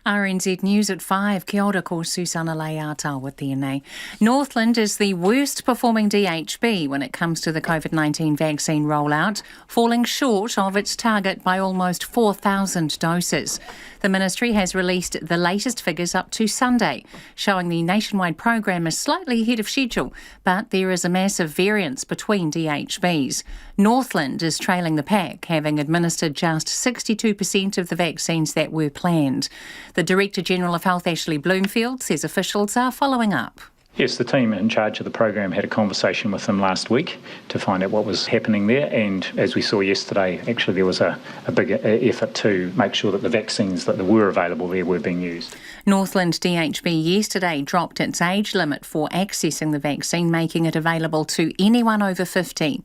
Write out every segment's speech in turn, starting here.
RNZ News at 5. Kia ora, ko Susana Aotearoa tēnei. Northland is the worst performing DHB when it comes to the COVID-19 vaccine rollout, falling short of its target by almost 4,000 doses. The ministry has released the latest figures up to Sunday, showing the nationwide program is slightly ahead of schedule, but there is a massive variance between DHBs. Northland is trailing the pack, having administered just 62% of the vaccines that were planned. The Director General of Health, Ashley Bloomfield, says officials are following up. Yes, the team in charge of the program had a conversation with them last week to find out what was happening there, and as we saw yesterday, actually there was a big effort to make sure that the vaccines that were available there were being used. Northland DHB yesterday dropped its age limit for accessing the vaccine, making it available to anyone over 50.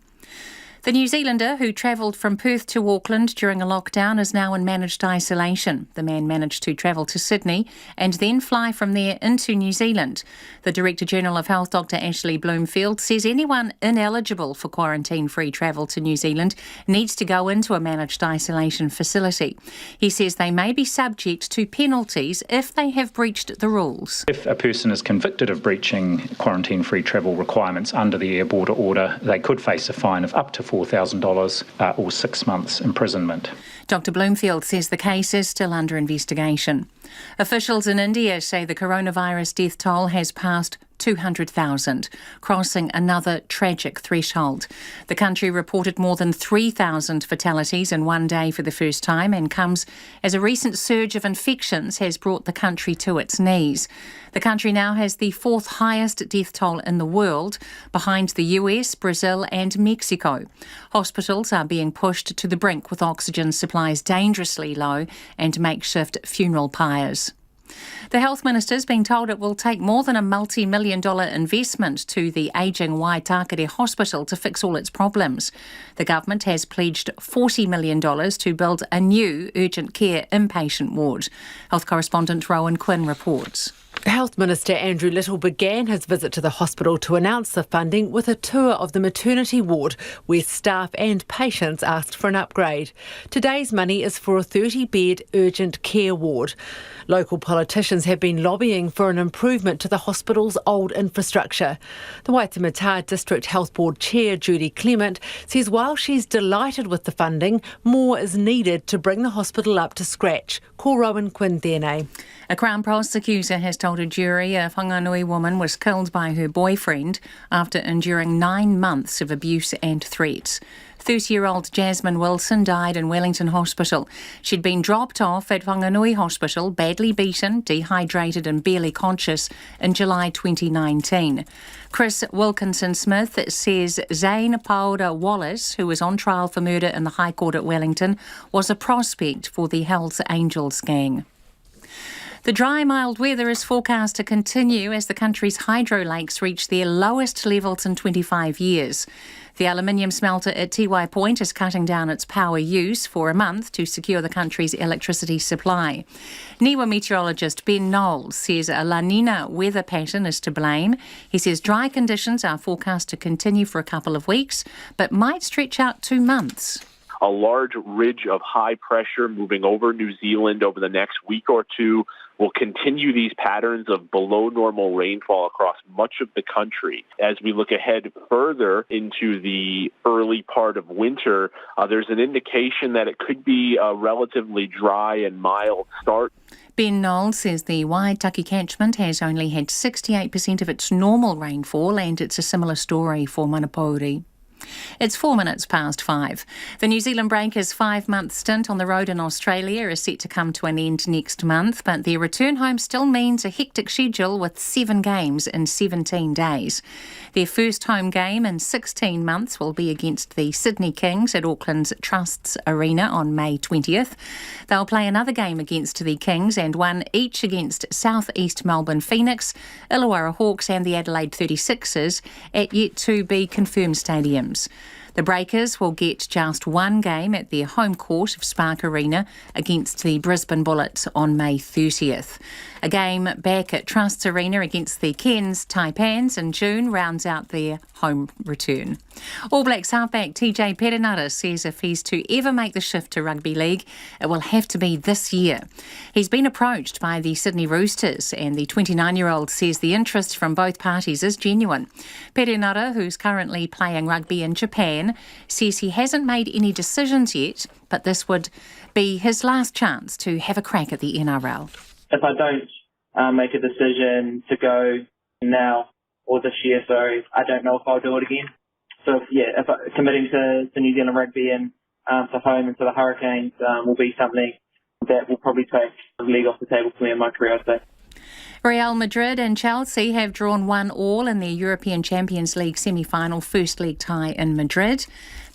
The New Zealander who travelled from Perth to Auckland during a lockdown is now in managed isolation. The man managed to travel to Sydney and then fly from there into New Zealand. The Director General of Health, Dr. Ashley Bloomfield, says anyone ineligible for quarantine-free travel to New Zealand needs to go into a managed isolation facility. He says they may be subject to penalties if they have breached the rules. If a person is convicted of breaching quarantine-free travel requirements under the air border order, they could face a fine of up to $4,000 or 6 months imprisonment. Dr. Bloomfield says the case is still under investigation. Officials in India say the coronavirus death toll has passed 200,000, crossing another tragic threshold. The country reported more than 3,000 fatalities in one day for the first time and comes as a recent surge of infections has brought the country to its knees. The country now has the fourth highest death toll in the world, behind the US, Brazil and Mexico. Hospitals are being pushed to the brink with oxygen supplies dangerously low and makeshift funeral pyres. The Health Minister's been told it will take more than a multi-million-dollar investment to the ageing Waitakere Hospital to fix all its problems. The government has pledged $40 million to build a new urgent care inpatient ward. Health correspondent Rowan Quinn reports. Health Minister Andrew Little began his visit to the hospital to announce the funding with a tour of the maternity ward, where staff and patients asked for an upgrade. Today's money is for a 30-bed urgent care ward. Local politicians have been lobbying for an improvement to the hospital's old infrastructure. The Waitemata District Health Board Chair Judy Clement says while she's delighted with the funding, more is needed to bring the hospital up to scratch. Ko Rowan Quinn tēnei. A Crown prosecutor has told a jury a Whanganui woman was killed by her boyfriend after enduring 9 months of abuse and threats. 30-year-old Jasmine Wilson died in Wellington Hospital. She'd been dropped off at Whanganui Hospital, badly beaten, dehydrated and barely conscious, in July 2019. Chris Wilkinson-Smith says Zane Paura Wallace, who was on trial for murder in the High Court at Wellington, was a prospect for the Hells Angels gang. The dry, mild weather is forecast to continue as the country's hydro lakes reach their lowest levels in 25 years. The aluminium smelter at Tiwai Point is cutting down its power use for a month to secure the country's electricity supply. NIWA meteorologist Ben Knowles says a La Nina weather pattern is to blame. He says dry conditions are forecast to continue for a couple of weeks, but might stretch out to months. A large ridge of high pressure moving over New Zealand over the next week or two will continue these patterns of below normal rainfall across much of the country. As we look ahead further into the early part of winter, there's an indication that it could be a relatively dry and mild start. Ben Knowles says the Waitakere catchment has only had 68% of its normal rainfall, and it's a similar story for Manapōuri. It's 4 minutes past 5. The New Zealand Breakers' 5-month stint on the road in Australia is set to come to an end next month, but their return home still means a hectic schedule with 7 games in 17 days. Their first home game in 16 months will be against the Sydney Kings at Auckland's Trusts Arena on May 20th. They'll play another game against the Kings and one each against South East Melbourne Phoenix, Illawarra Hawks and the Adelaide 36ers at yet-to-be-confirmed stadiums. The The Breakers will get just one game at their home court of Spark Arena against the Brisbane Bullets on May 30th. A game back at Trusts Arena against the Cairns Taipans in June rounds out their home return. All Blacks halfback TJ Perenara says if he's to ever make the shift to rugby league, it will have to be this year. He's been approached by the Sydney Roosters and the 29-year-old says the interest from both parties is genuine. Perenara, who's currently playing rugby in Japan, says he hasn't made any decisions yet, but this would be his last chance to have a crack at the NRL. If I don't make a decision to go now or this year, I don't know if I'll do it again. So, committing to New Zealand Rugby and to home and to the Hurricanes will be something that will probably take the league off the table for me in my career, I'd say. Real Madrid and Chelsea have drawn 1-1 in their European Champions League semi-final first leg tie in Madrid.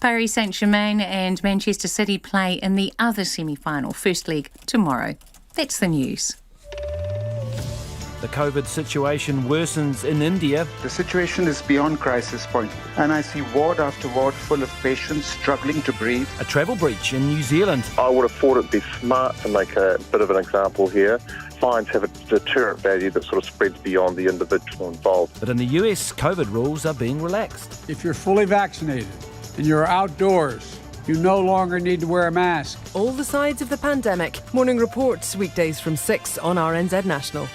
Paris Saint-Germain and Manchester City play in the other semi-final first leg tomorrow. That's the news. The COVID situation worsens in India. The situation is beyond crisis point, and I see ward after ward full of patients struggling to breathe. A travel breach in New Zealand. I would have thought it'd be smart to make a bit of an example here. Fines have a deterrent value that sort of spreads beyond the individual involved. But in the US, COVID rules are being relaxed. If you're fully vaccinated and you're outdoors, you no longer need to wear a mask. All the sides of the pandemic. Morning reports, weekdays from 6 on RNZ National.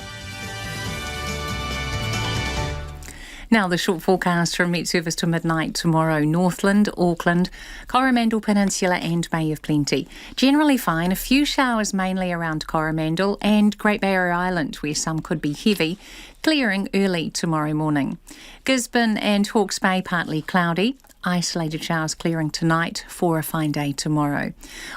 Now the short forecast from Met Service to midnight tomorrow. Northland, Auckland, Coromandel Peninsula and Bay of Plenty. Generally fine. A few showers mainly around Coromandel and Great Barrier Island where some could be heavy. Clearing early tomorrow morning. Gisborne and Hawke's Bay partly cloudy. Isolated showers clearing tonight for a fine day tomorrow.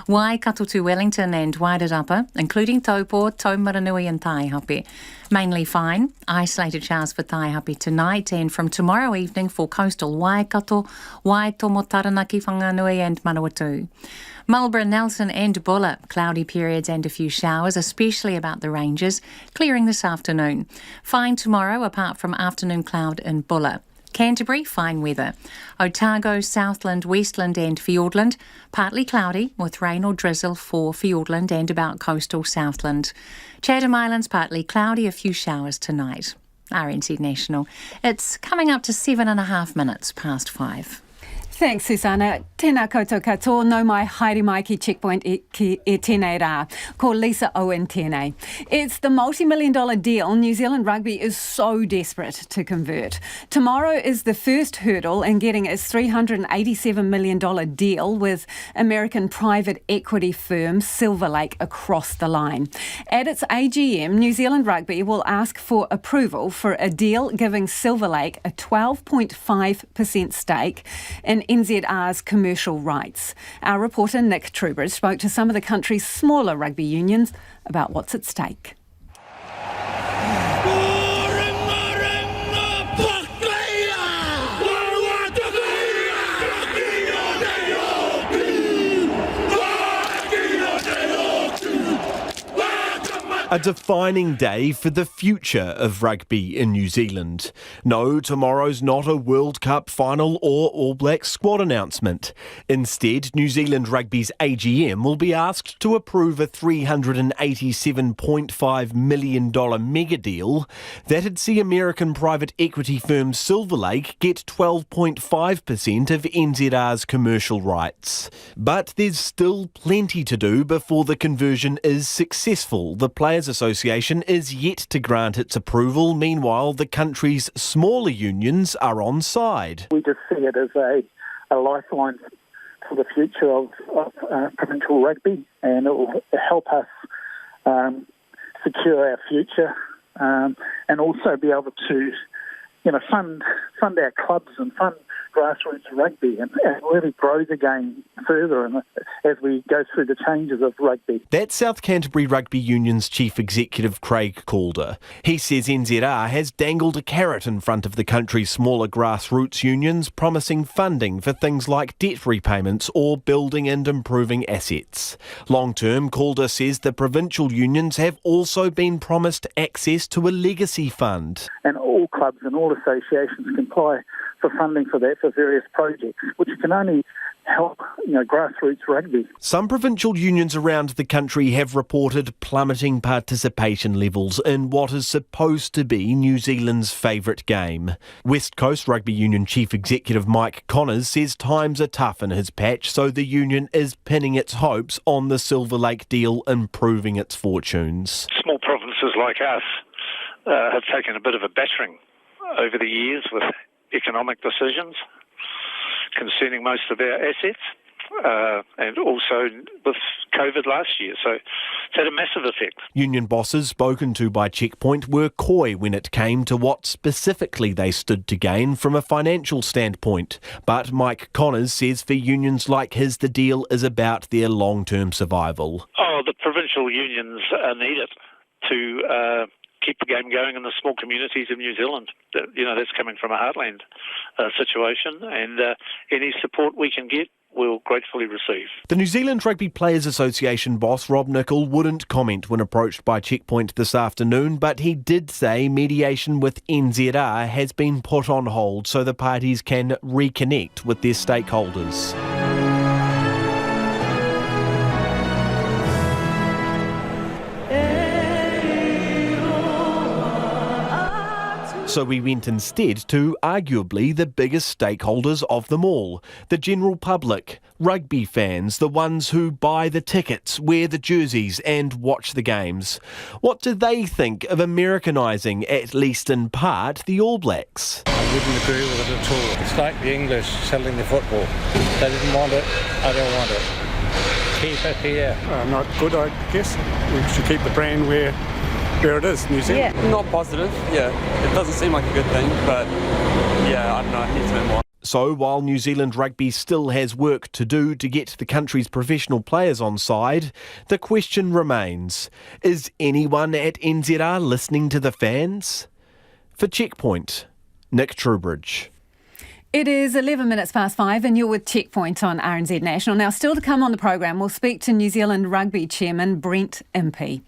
Waikato to Wellington and Wairarapa, including Taupo, Taumaranui and Taihape. Mainly fine. Isolated showers for Taihape tonight and from tomorrow evening for coastal Waikato, Waitomo, Taranaki, Whanganui and Manawatu. Marlborough, Nelson and Bulla, cloudy periods and a few showers, especially about the ranges, clearing this afternoon. Fine tomorrow apart from afternoon cloud in Bulla. Canterbury, fine weather. Otago, Southland, Westland and Fiordland, partly cloudy with rain or drizzle for Fiordland and about coastal Southland. Chatham Islands, partly cloudy, a few showers tonight. RNZ National. It's coming up to 7.5 minutes past 5. Thanks, Susanna. Tēnā koutou katoa, no mai haere mai ki Checkpoint e tēnei rā. Ko Lisa Owen tēnei. It's the multi-million-dollar deal New Zealand Rugby is so desperate to convert. Tomorrow is the first hurdle in getting its $387 million deal with American private equity firm Silver Lake across the line. At its AGM, New Zealand Rugby will ask for approval for a deal giving Silver Lake a 12.5% stake in NZR's commercial rights. Our reporter Nick Trubridge spoke to some of the country's smaller rugby unions about what's at stake. A defining day for the future of rugby in New Zealand. No, tomorrow's not a World Cup final or All Blacks squad announcement. Instead, New Zealand Rugby's AGM will be asked to approve a $387.5 million mega deal that'd see American private equity firm Silver Lake get 12.5% of NZR's commercial rights. But there's still plenty to do before the conversion is successful. The Players Association is yet to grant its approval. Meanwhile, the country's smaller unions are on side. We just see it as a lifeline for the future of provincial rugby, and it will help us secure our future and also be able to fund our clubs and fund grassroots rugby and really grow the game further as we go through the changes of rugby. That's South Canterbury Rugby Union's Chief Executive Craig Calder. He says NZR has dangled a carrot in front of the country's smaller grassroots unions, promising funding for things like debt repayments or building and improving assets. Long-term, Calder says the provincial unions have also been promised access to a legacy fund. And all clubs and all associations can apply for funding for that, for various projects, which can only help, grassroots rugby. Some provincial unions around the country have reported plummeting participation levels in what is supposed to be New Zealand's favourite game. West Coast Rugby Union Chief Executive Mike Connors says times are tough in his patch, so the union is pinning its hopes on the Silver Lake deal improving its fortunes. Small provinces like us have taken a bit of a battering over the years with economic decisions concerning most of our assets, and also with COVID last year. So it's had a massive effect. Union bosses spoken to by Checkpoint were coy when it came to what specifically they stood to gain from a financial standpoint. But Mike Connors says for unions like his, the deal is about their long-term survival. The provincial unions need it to keep the game going in the small communities of New Zealand. That's coming from a heartland situation, and any support we can get, we'll gratefully receive. The New Zealand Rugby Players Association boss, Rob Nicol, wouldn't comment when approached by Checkpoint this afternoon, but he did say mediation with NZR has been put on hold so the parties can reconnect with their stakeholders. So we went instead to arguably the biggest stakeholders of them all, the general public, rugby fans, the ones who buy the tickets, wear the jerseys and watch the games. What do they think of Americanising, at least in part, the All Blacks? I wouldn't agree with it at all. It's like the English selling the football. They didn't want it, I don't want it. Keep it here. Not good, I guess. We should keep the brand where it is, New Zealand. Yeah. Not positive, yeah. It doesn't seem like a good thing, but yeah, I don't know, I need to know more. So while New Zealand Rugby still has work to do to get the country's professional players on side, the question remains, is anyone at NZR listening to the fans? For Checkpoint, Nick Trubridge. It is 11 minutes past 5 and you're with Checkpoint on RNZ National. Now, still to come on the programme, we'll speak to New Zealand Rugby Chairman Brent Impey.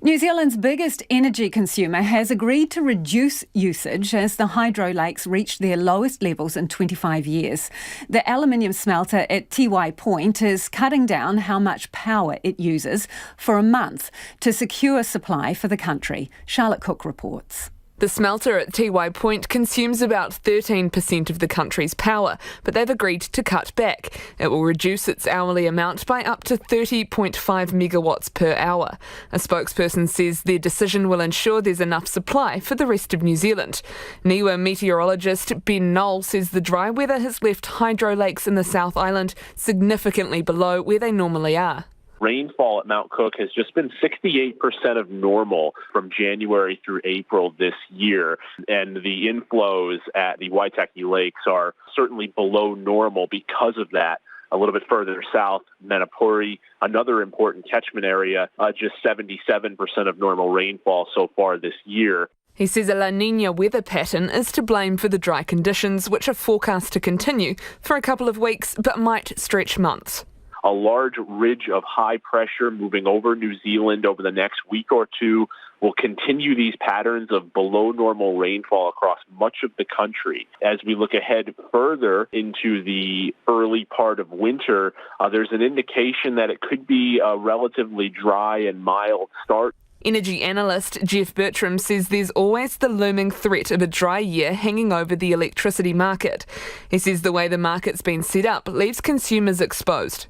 New Zealand's biggest energy consumer has agreed to reduce usage as the hydro lakes reach their lowest levels in 25 years. The aluminium smelter at Tiwai Point is cutting down how much power it uses for a month to secure supply for the country. Charlotte Cook reports. The smelter at Tiwai Point consumes about 13% of the country's power, but they've agreed to cut back. It will reduce its hourly amount by up to 30.5 megawatts per hour. A spokesperson says their decision will ensure there's enough supply for the rest of New Zealand. NIWA meteorologist Ben Knoll says the dry weather has left hydro lakes in the South Island significantly below where they normally are. Rainfall at Mount Cook has just been 68% of normal from January through April this year. And the inflows at the Waitakere lakes are certainly below normal because of that. A little bit further south, Manapuri, another important catchment area, just 77% of normal rainfall so far this year. He says a La Niña weather pattern is to blame for the dry conditions, which are forecast to continue for a couple of weeks but might stretch months. A large ridge of high pressure moving over New Zealand over the next week or two will continue these patterns of below normal rainfall across much of the country. As we look ahead further into the early part of winter, there's an indication that it could be a relatively dry and mild start. Energy analyst Jeff Bertram says there's always the looming threat of a dry year hanging over the electricity market. He says the way the market's been set up leaves consumers exposed.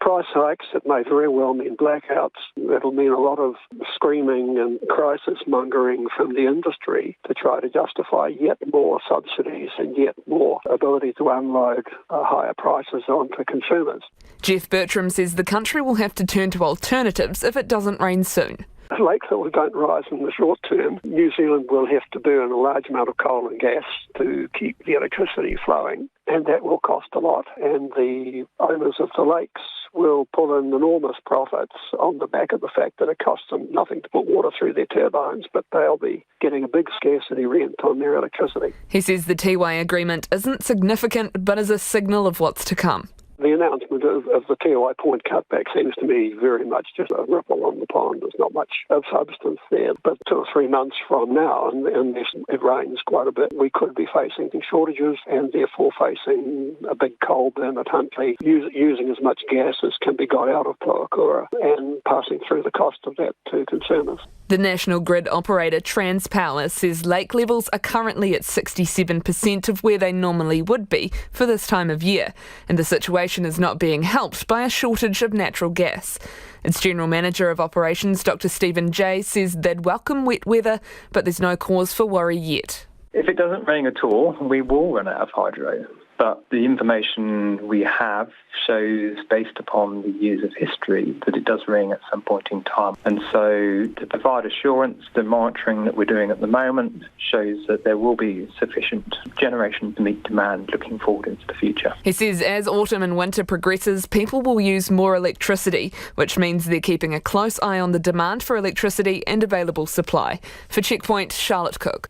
Price hikes, it may very well mean blackouts. It'll mean a lot of screaming and crisis mongering from the industry to try to justify yet more subsidies and yet more ability to unload higher prices onto consumers. Jeff Bertram says the country will have to turn to alternatives if it doesn't rain soon. If lakes don't rise in the short term, New Zealand will have to burn a large amount of coal and gas to keep the electricity flowing, and that will cost a lot. And the owners of the lakes will pull in enormous profits on the back of the fact that it costs them nothing to put water through their turbines, but they'll be getting a big scarcity rent on their electricity. He says the Tiwai agreement isn't significant, but is a signal of what's to come. The announcement of the TOI point cutback seems to me very much just a ripple on the pond. There's not much of substance there. But 2 or 3 months from now, and it rains quite a bit, we could be facing shortages and therefore facing a big coal burn at Huntly, using as much gas as can be got out of Puakura and passing through the cost of that to consumers. The national grid operator Transpower says lake levels are currently at 67% of where they normally would be for this time of year, and the situation is not being helped by a shortage of natural gas. Its General Manager of Operations, Dr Stephen Jay, says they'd welcome wet weather, but there's no cause for worry yet. If it doesn't rain at all, we will run out of hydro. But the information we have shows, based upon the years of history, that it does rain at some point in time. And so to provide assurance, the monitoring that we're doing at the moment shows that there will be sufficient generation to meet demand looking forward into the future. He says as autumn and winter progresses, people will use more electricity, which means they're keeping a close eye on the demand for electricity and available supply. For Checkpoint, Charlotte Cook.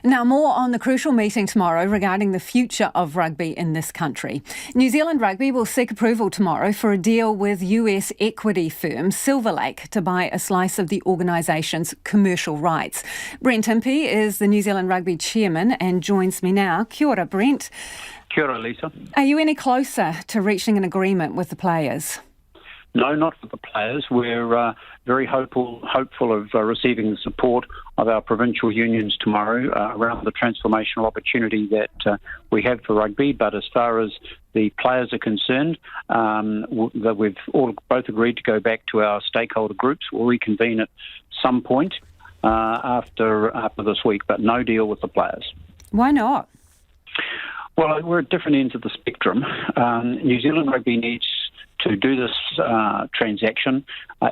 Now, more on the crucial meeting tomorrow regarding the future of rugby in this country. New Zealand Rugby will seek approval tomorrow for a deal with US equity firm Silver Lake to buy a slice of the organisation's commercial rights. Brent Impey is the New Zealand Rugby chairman and joins me now. Kia ora, Brent. Kia ora, Lisa. Are you any closer to reaching an agreement with the players? No, not for the players. We're very hopeful of receiving the support of our provincial unions tomorrow around the transformational opportunity that we have for rugby. But as far as the players are concerned, that we've all both agreed to go back to our stakeholder groups. We'll reconvene at some point after this week, but no deal with the players. Why not? Well, we're at different ends of the spectrum. New Zealand Rugby needs to do this transaction.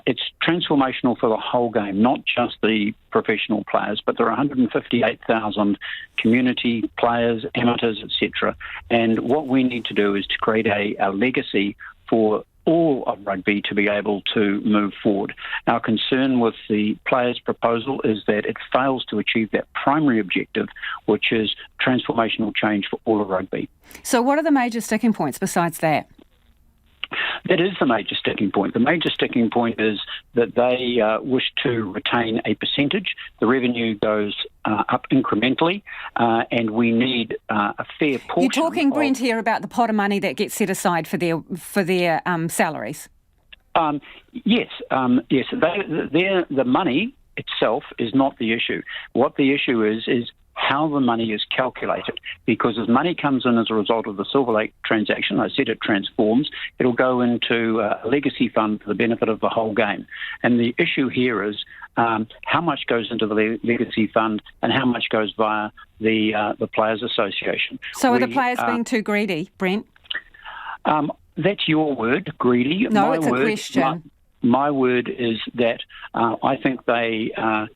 It's transformational for the whole game, not just the professional players, but there are 158,000 community players, amateurs, etc. And what we need to do is to create a legacy for all of rugby to be able to move forward. Our concern with the players' proposal is that it fails to achieve that primary objective, which is transformational change for all of rugby. So what are the major sticking points besides that? That is the major sticking point. The major sticking point is that they wish to retain a percentage. The revenue goes up incrementally, and we need a fair portion. You're talking, Brent, here about the pot of money that gets set aside for their salaries. Yes. The money itself is not the issue. What the issue is how the money is calculated, because as money comes in as a result of the Silver Lake transaction, I said it transforms, it'll go into a legacy fund for the benefit of the whole game. And the issue here is how much goes into the legacy fund and how much goes via the Players Association. So are the players being too greedy, Brent? That's your word, greedy. No, it's a question. My word is that I think they are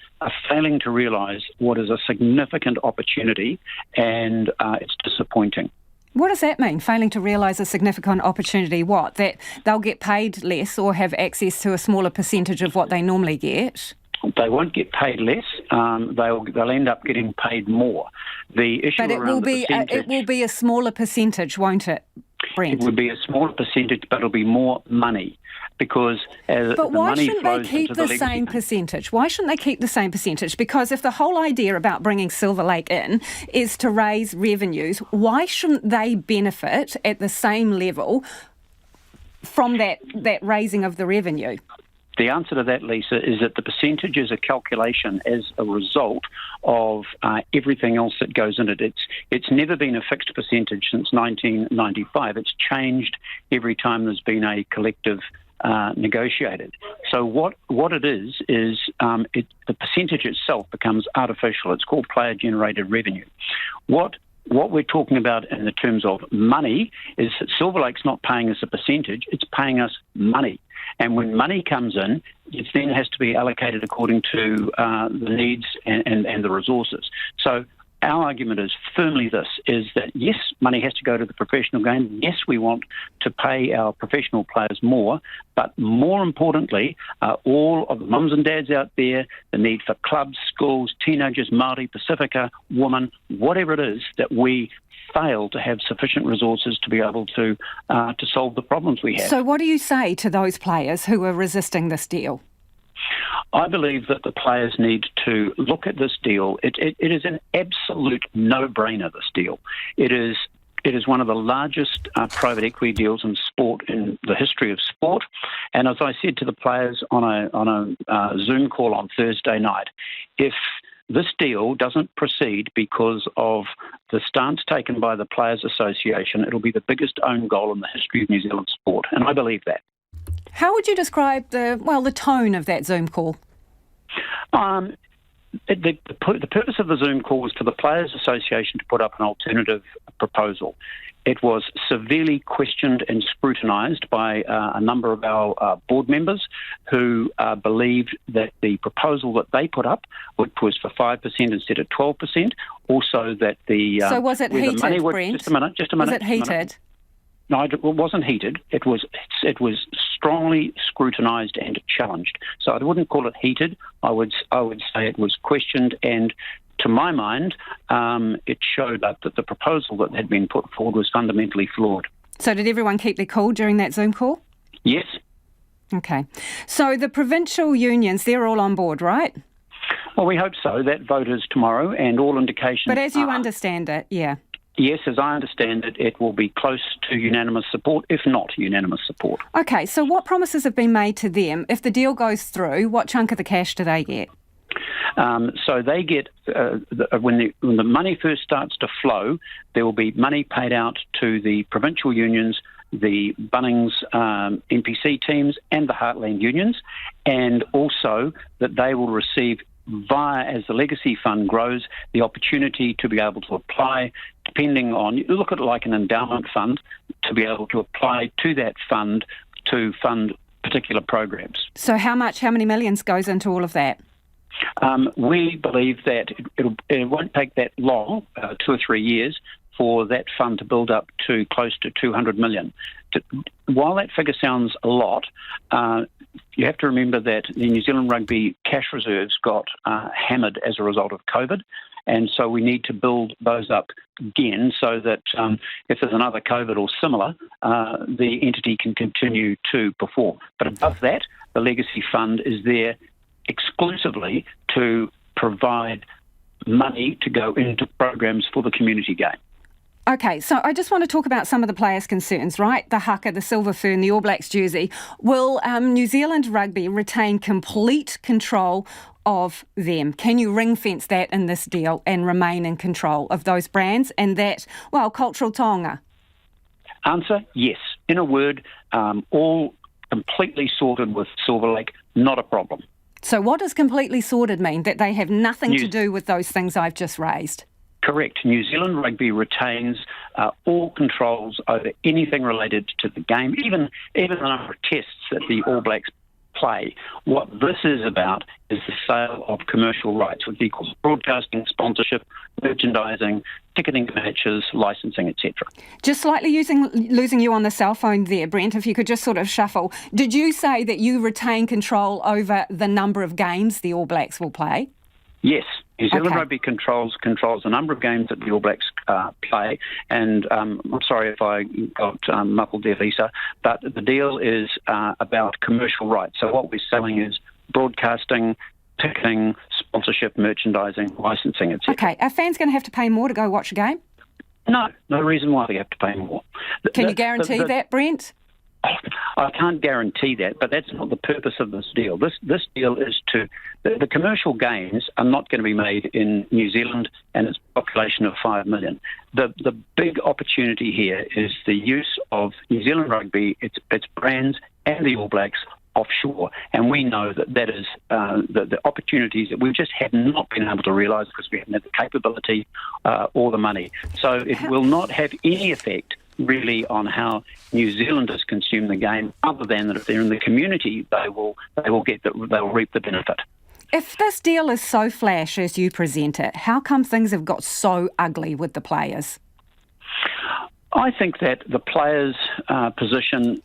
failing to realise what is a significant opportunity, and it's disappointing. What does that mean, failing to realise a significant opportunity? What, that they'll get paid less or have access to a smaller percentage of what they normally get? They won't get paid less. They'll end up getting paid more. The issue but it will be a smaller percentage, won't it, Brent? It would be a smaller percentage, but it'll be more money. Because but why shouldn't they keep the same percentage? Why shouldn't they keep the same percentage? Because if the whole idea about bringing Silver Lake in is to raise revenues, why shouldn't they benefit at the same level from that raising of the revenue? The answer to that, Lisa, is that the percentage is a calculation as a result of everything else that goes in it. It's never been a fixed percentage since 1995. It's changed every time there's been a collective negotiated. So what it is the percentage itself becomes artificial. It's called player-generated revenue. What we're talking about in the terms of money is that Silver Lake's not paying us a percentage, it's paying us money. And when money comes in, it then has to be allocated according to the needs and the resources. So our argument is firmly this, is that yes, money has to go to the professional game. Yes, we want to pay our professional players more, but more importantly, all of the mums and dads out there, the need for clubs, schools, teenagers, Maori, Pacifica, women, whatever it is, that we fail to have sufficient resources to be able to solve the problems we have. So what do you say to those players who are resisting this deal? I believe that the players need to look at this deal. It is an absolute no-brainer, this deal. It is one of the largest private equity deals in sport in the history of sport. And as I said to the players on a Zoom call on Thursday night, if this deal doesn't proceed because of the stance taken by the Players Association, it'll be the biggest own goal in the history of New Zealand sport. And I believe that. How would you describe the tone of that Zoom call? The purpose of the Zoom call was for the Players Association to put up an alternative proposal. It was severely questioned and scrutinised by a number of our board members who believed that the proposal that they put up, which was for 5% instead of 12%, also that the... So was it heated, Brent? Just a minute. Was it heated? No, it wasn't heated. It was strongly scrutinised and challenged. So I wouldn't call it heated. I would say it was questioned, and to my mind, it showed up that the proposal that had been put forward was fundamentally flawed. So did everyone keep their cool during that Zoom call? Yes. Okay. So the provincial unions, they're all on board, right? Well, we hope so. That vote is tomorrow, and all indications. But as you understand it, yeah. Yes, as I understand it, it will be close to unanimous support, if not unanimous support. Okay, so what promises have been made to them? If the deal goes through, what chunk of the cash do they get? So they get, when the money first starts to flow, there will be money paid out to the provincial unions, the Bunnings NPC teams and the Heartland unions, and also that they will receive via, as the legacy fund grows, the opportunity to be able to apply, depending on, look at it like an endowment fund, to be able to apply to that fund to fund particular programs. So how many millions goes into all of that? We believe that it won't take that long, 2 or 3 years, for that fund to build up to close to 200 million. While that figure sounds a lot, you have to remember that the New Zealand Rugby cash reserves got hammered as a result of COVID, and so we need to build those up again so that if there's another COVID or similar, the entity can continue to perform. But above that, the Legacy Fund is there exclusively to provide money to go into programs for the community game. Okay, so I just want to talk about some of the players' concerns, right? The haka, the silver fern, the All Blacks jersey. Will New Zealand Rugby retain complete control of them? Can you ring-fence that in this deal and remain in control of those brands and that, cultural taonga? Answer, yes. In a word, all completely sorted with Silver Lake, not a problem. So what does completely sorted mean? That they have nothing to do with those things I've just raised? Correct. New Zealand Rugby retains all controls over anything related to the game, even the number of tests that the All Blacks play. What this is about is the sale of commercial rights, which equals broadcasting, sponsorship, merchandising, ticketing matches, licensing, etc. Just slightly losing you on the cell phone there, Brent, if you could just sort of shuffle. Did you say that you retain control over the number of games the All Blacks will play? Yes. New Zealand Rugby controls a number of games that the All Blacks play, and I'm sorry if I got muffled there, Lisa, but the deal is about commercial rights. So what we're selling is broadcasting, ticketing, sponsorship, merchandising, licensing, etc. Okay, are fans going to have to pay more to go watch a game? No reason why they have to pay more. Can you guarantee that, Brent? I can't guarantee that, but that's not the purpose of this deal. This deal is the commercial games are not going to be made in New Zealand and its population of 5 million. The big opportunity here is the use of New Zealand Rugby, its brands and the All Blacks offshore, and we know that is the opportunities that we just have not been able to realise because we haven't had the capability or the money. So it will not have any effect really on how New Zealanders consume the game, other than that if they're in the community, they will reap the benefit. If this deal is so flash as you present it, how come things have got so ugly with the players? I think that the players' position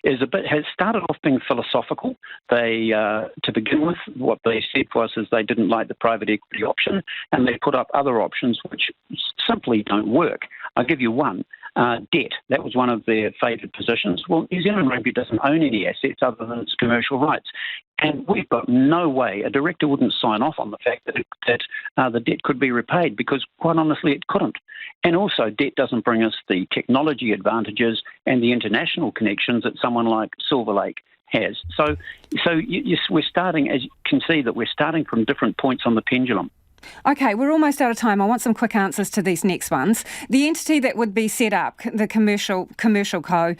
has started off being philosophical. They, to begin with, what they said was is they didn't like the private equity option, and they put up other options which simply don't work. I'll give you one. Debt. That was one of their favoured positions. Well, New Zealand Rugby doesn't own any assets other than its commercial rights. And we've got no way, a director wouldn't sign off on the fact that the debt could be repaid, because quite honestly it couldn't. And also debt doesn't bring us the technology advantages and the international connections that someone like Silver Lake has. So we're starting, as you can see, that we're starting from different points on the pendulum. Okay, we're almost out of time. I want some quick answers to these next ones. The entity that would be set up, the commercial co,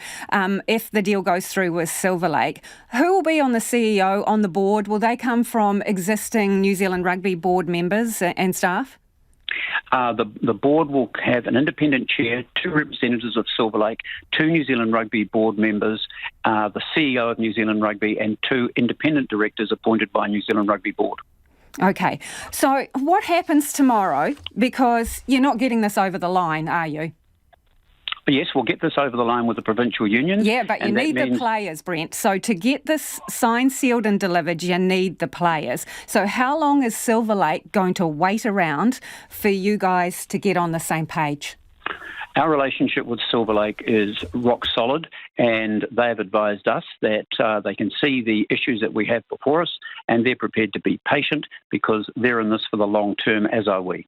if the deal goes through with Silver Lake, who will be on the CEO, on the board? Will they come from existing New Zealand Rugby board members and staff? The board will have an independent chair, 2 representatives of Silver Lake, 2 New Zealand Rugby board members, the CEO of New Zealand Rugby, and 2 independent directors appointed by New Zealand Rugby board. Okay, so what happens tomorrow? Because you're not getting this over the line, are you? Yes, we'll get this over the line with the provincial union. Yeah, but you need the players, Brent. So to get this signed, sealed and delivered, you need the players. So how long is Silver Lake going to wait around for you guys to get on the same page? Our relationship with Silver Lake is rock solid, and they have advised us that they can see the issues that we have before us, and they're prepared to be patient because they're in this for the long term, as are we.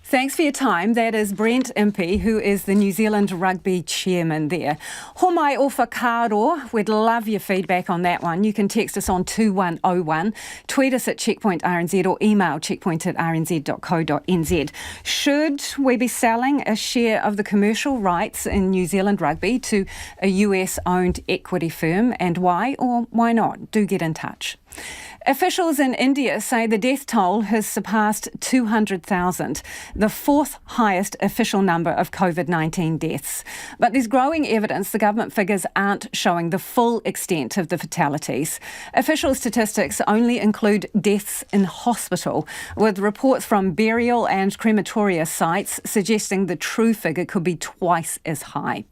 Thanks for your time. That is Brent Impey, who is the New Zealand Rugby chairman there. Homai o whakaaro. We'd love your feedback on that one. You can text us on 2101, tweet us at Checkpoint RNZ or email checkpoint@rnz.co.nz. Should we be selling a share of the commercial rights in New Zealand Rugby to a US-owned equity firm, and why or why not? Do get in touch. Officials in India say the death toll has surpassed 200,000, the 4th highest official number of COVID-19 deaths. But there's growing evidence the government figures aren't showing the full extent of the fatalities. Official statistics only include deaths in hospital, with reports from burial and crematoria sites suggesting the true figure could be twice as high.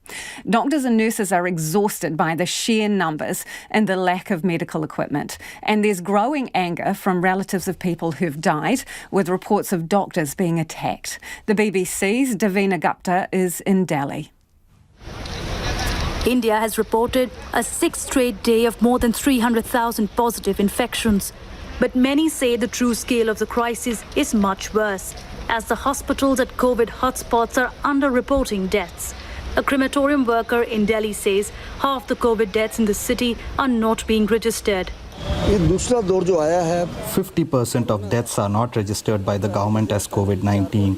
Doctors and nurses are exhausted by the sheer numbers and the lack of medical equipment. And there's growing anger from relatives of people who've died, with reports of doctors being attacked. The BBC's Davina Gupta is in Delhi. India has reported a 6th straight day of more than 300,000 positive infections. But many say the true scale of the crisis is much worse, as the hospitals at COVID hotspots are under-reporting deaths. A crematorium worker in Delhi says half the COVID deaths in the city are not being registered. 50% of deaths are not registered by the government as COVID-19.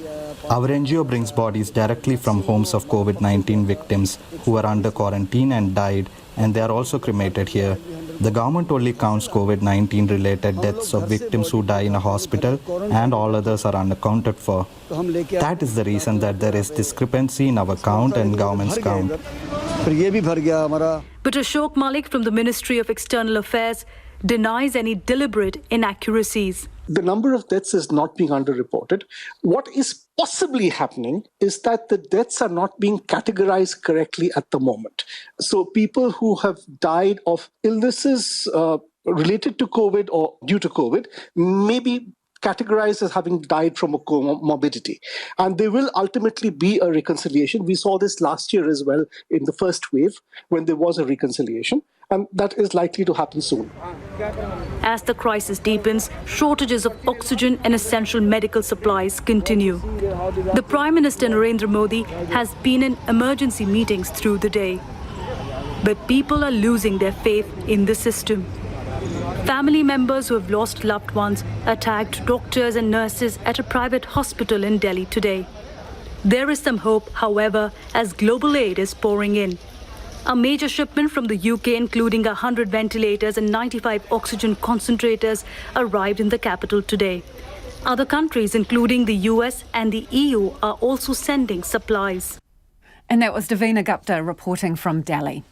Our NGO brings bodies directly from homes of COVID-19 victims who are under quarantine and died, and they are also cremated here. The government only counts COVID-19 related deaths of victims who die in a hospital, and all others are unaccounted for. That is the reason that there is discrepancy in our count and government's count. But Ashok Malik from the Ministry of External Affairs denies any deliberate inaccuracies. The number of deaths is not being underreported. What is possibly happening is that the deaths are not being categorized correctly at the moment. So people who have died of illnesses related to COVID or due to COVID may be categorized as having died from a comorbidity. And there will ultimately be a reconciliation. We saw this last year as well in the first wave when there was a reconciliation. And that is likely to happen soon. As the crisis deepens, shortages of oxygen and essential medical supplies continue. The Prime Minister Narendra Modi has been in emergency meetings through the day. But people are losing their faith in the system. Family members who have lost loved ones attacked doctors and nurses at a private hospital in Delhi today. There is some hope, however, as global aid is pouring in. A major shipment from the UK, including 100 ventilators and 95 oxygen concentrators, arrived in the capital today. Other countries, including the US and the EU, are also sending supplies. And that was Davina Gupta reporting from Delhi.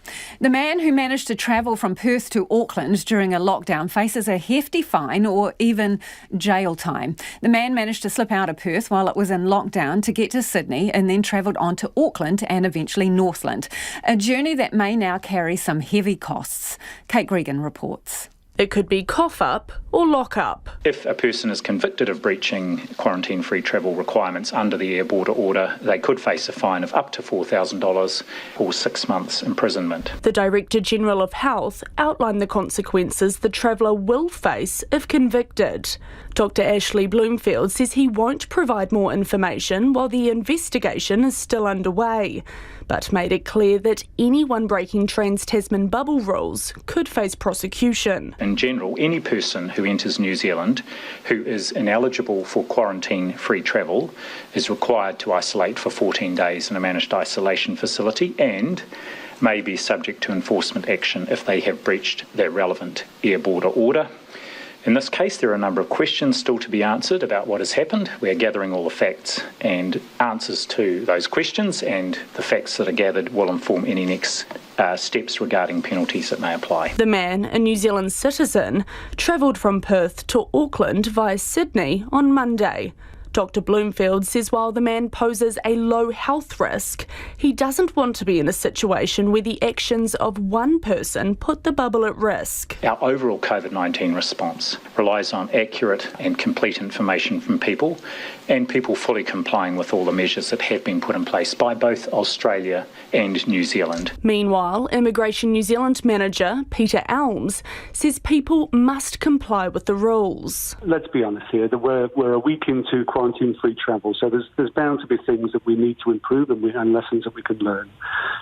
The man who managed to travel from Perth to Auckland during a lockdown faces a hefty fine or even jail time. The man managed to slip out of Perth while it was in lockdown to get to Sydney and then travelled on to Auckland and eventually Northland. A journey that may now carry some heavy costs. Kate Gregan reports. It could be cough up or lock up. If a person is convicted of breaching quarantine-free travel requirements under the air border order, they could face a fine of up to $4,000 or 6 months imprisonment. The Director General of Health outlined the consequences the traveller will face if convicted. Dr Ashley Bloomfield says he won't provide more information while the investigation is still underway, but made it clear that anyone breaking Trans-Tasman bubble rules could face prosecution. In general, any person who enters New Zealand who is ineligible for quarantine-free travel is required to isolate for 14 days in a managed isolation facility and may be subject to enforcement action if they have breached their relevant air border order. In this case, there are a number of questions still to be answered about what has happened. We are gathering all the facts and answers to those questions, and the facts that are gathered will inform any next steps regarding penalties that may apply. The man, a New Zealand citizen, travelled from Perth to Auckland via Sydney on Monday. Dr Bloomfield says while the man poses a low health risk, he doesn't want to be in a situation where the actions of one person put the bubble at risk. Our overall COVID-19 response relies on accurate and complete information from people and people fully complying with all the measures that have been put in place by both Australia and New Zealand. Meanwhile, Immigration New Zealand manager Peter Elms says people must comply with the rules. Let's be honest here, that we're a week into quarantine-free travel, so there's bound to be things that we need to improve and lessons that we can learn.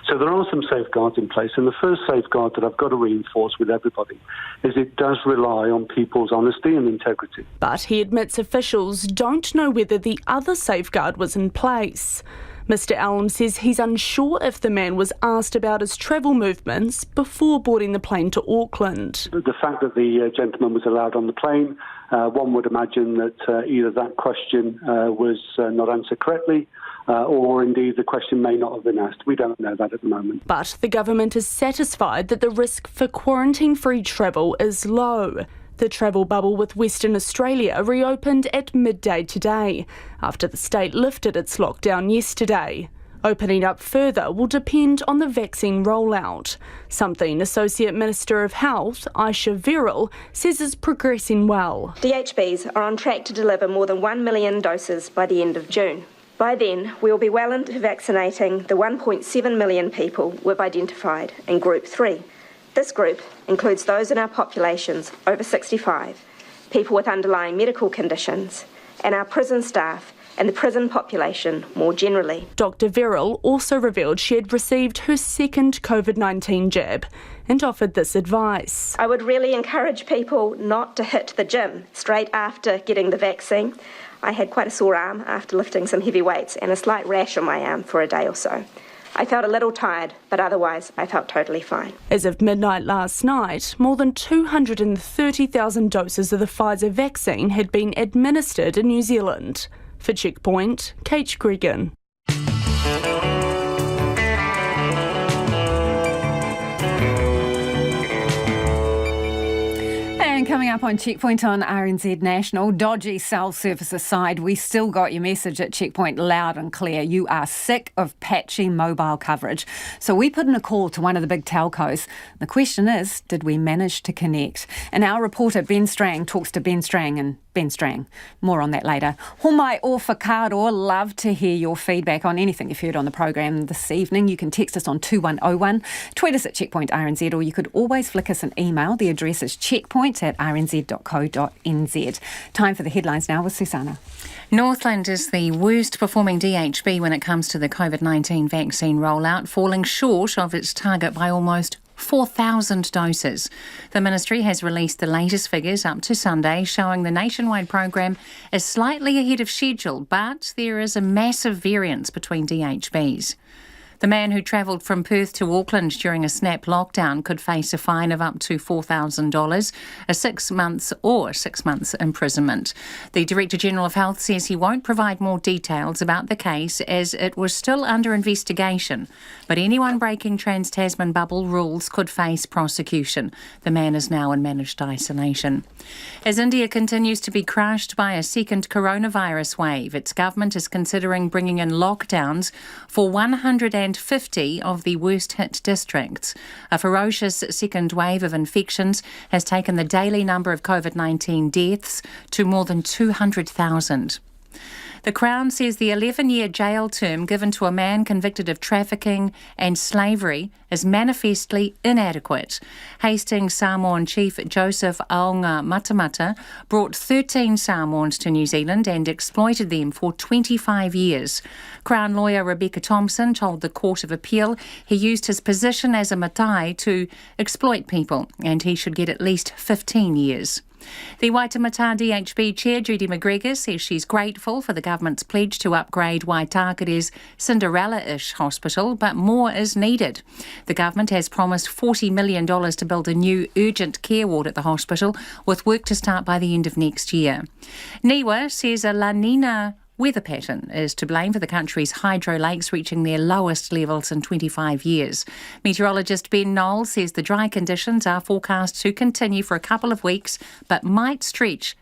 So there are some safeguards in place, and the first safeguard that I've got to reinforce with everybody is it does rely on people's honesty and integrity. But he admits officials don't know whether the other safeguard was in place. Mr Elms says he's unsure if the man was asked about his travel movements before boarding the plane to Auckland. The fact that the gentleman was allowed on the plane, one would imagine that either that question was not answered correctly or indeed the question may not have been asked. We don't know that at the moment. But the government is satisfied that the risk for quarantine-free travel is low. The travel bubble with Western Australia reopened at midday today, after the state lifted its lockdown yesterday. Opening up further will depend on the vaccine rollout, something Associate Minister of Health, Aisha Verrill, says is progressing well. DHBs are on track to deliver more than 1 million doses by the end of June. By then, we will be well into vaccinating the 1.7 million people we've identified in Group 3. This group includes those in our populations over 65, people with underlying medical conditions, and our prison staff and the prison population more generally. Dr Verrill also revealed she had received her second COVID-19 jab and offered this advice. I would really encourage people not to hit the gym straight after getting the vaccine. I had quite a sore arm after lifting some heavy weights and a slight rash on my arm for a day or so. I felt a little tired, but otherwise I felt totally fine. As of midnight last night, more than 230,000 doses of the Pfizer vaccine had been administered in New Zealand. For Checkpoint, Kate Gregan. And coming up on Checkpoint on RNZ National, dodgy cell service aside, we still got your message at Checkpoint loud and clear. You are sick of patchy mobile coverage. So we put in a call to one of the big telcos. The question is, did we manage to connect? And our reporter Ben Strang talks to Ben Strang and Ben Strang. More on that later. Homai o whakaaro, love to hear your feedback on anything you've heard on the program this evening. You can text us on 2101, tweet us at Checkpoint RNZ, or you could always flick us an email. The address is checkpoint@rnz.co.nz. Time for the headlines now with Susanna. Northland is the worst performing DHB when it comes to the COVID-19 vaccine rollout, falling short of its target by almost 4,000 doses. The ministry has released the latest figures up to Sunday, showing the nationwide program is slightly ahead of schedule, but there is a massive variance between DHBs. The man who travelled from Perth to Auckland during a snap lockdown could face a fine of up to $4,000, a 6 months or 6 months imprisonment. The Director General of Health says he won't provide more details about the case as it was still under investigation. But anyone breaking Trans-Tasman bubble rules could face prosecution. The man is now in managed isolation. As India continues to be crushed by a second coronavirus wave, its government is considering bringing in lockdowns for 150 of the worst-hit districts. A ferocious second wave of infections has taken the daily number of COVID-19 deaths to more than 200,000. The Crown says the 11-year jail term given to a man convicted of trafficking and slavery is manifestly inadequate. Hastings Samoan Chief Joseph Aonga Matamata brought 13 Samoans to New Zealand and exploited them for 25 years. Crown lawyer Rebecca Thompson told the Court of Appeal he used his position as a matai to exploit people and he should get at least 15 years. The Waitamata DHB Chair Judy McGregor says she's grateful for the government's pledge to upgrade Waitakere's Cinderella-ish hospital, but more is needed. The government has promised $40 million to build a new urgent care ward at the hospital, with work to start by the end of next year. NIWA says a La Nina weather pattern is to blame for the country's hydro lakes reaching their lowest levels in 25 years. Meteorologist Ben Knowles says the dry conditions are forecast to continue for a couple of weeks, but might stretch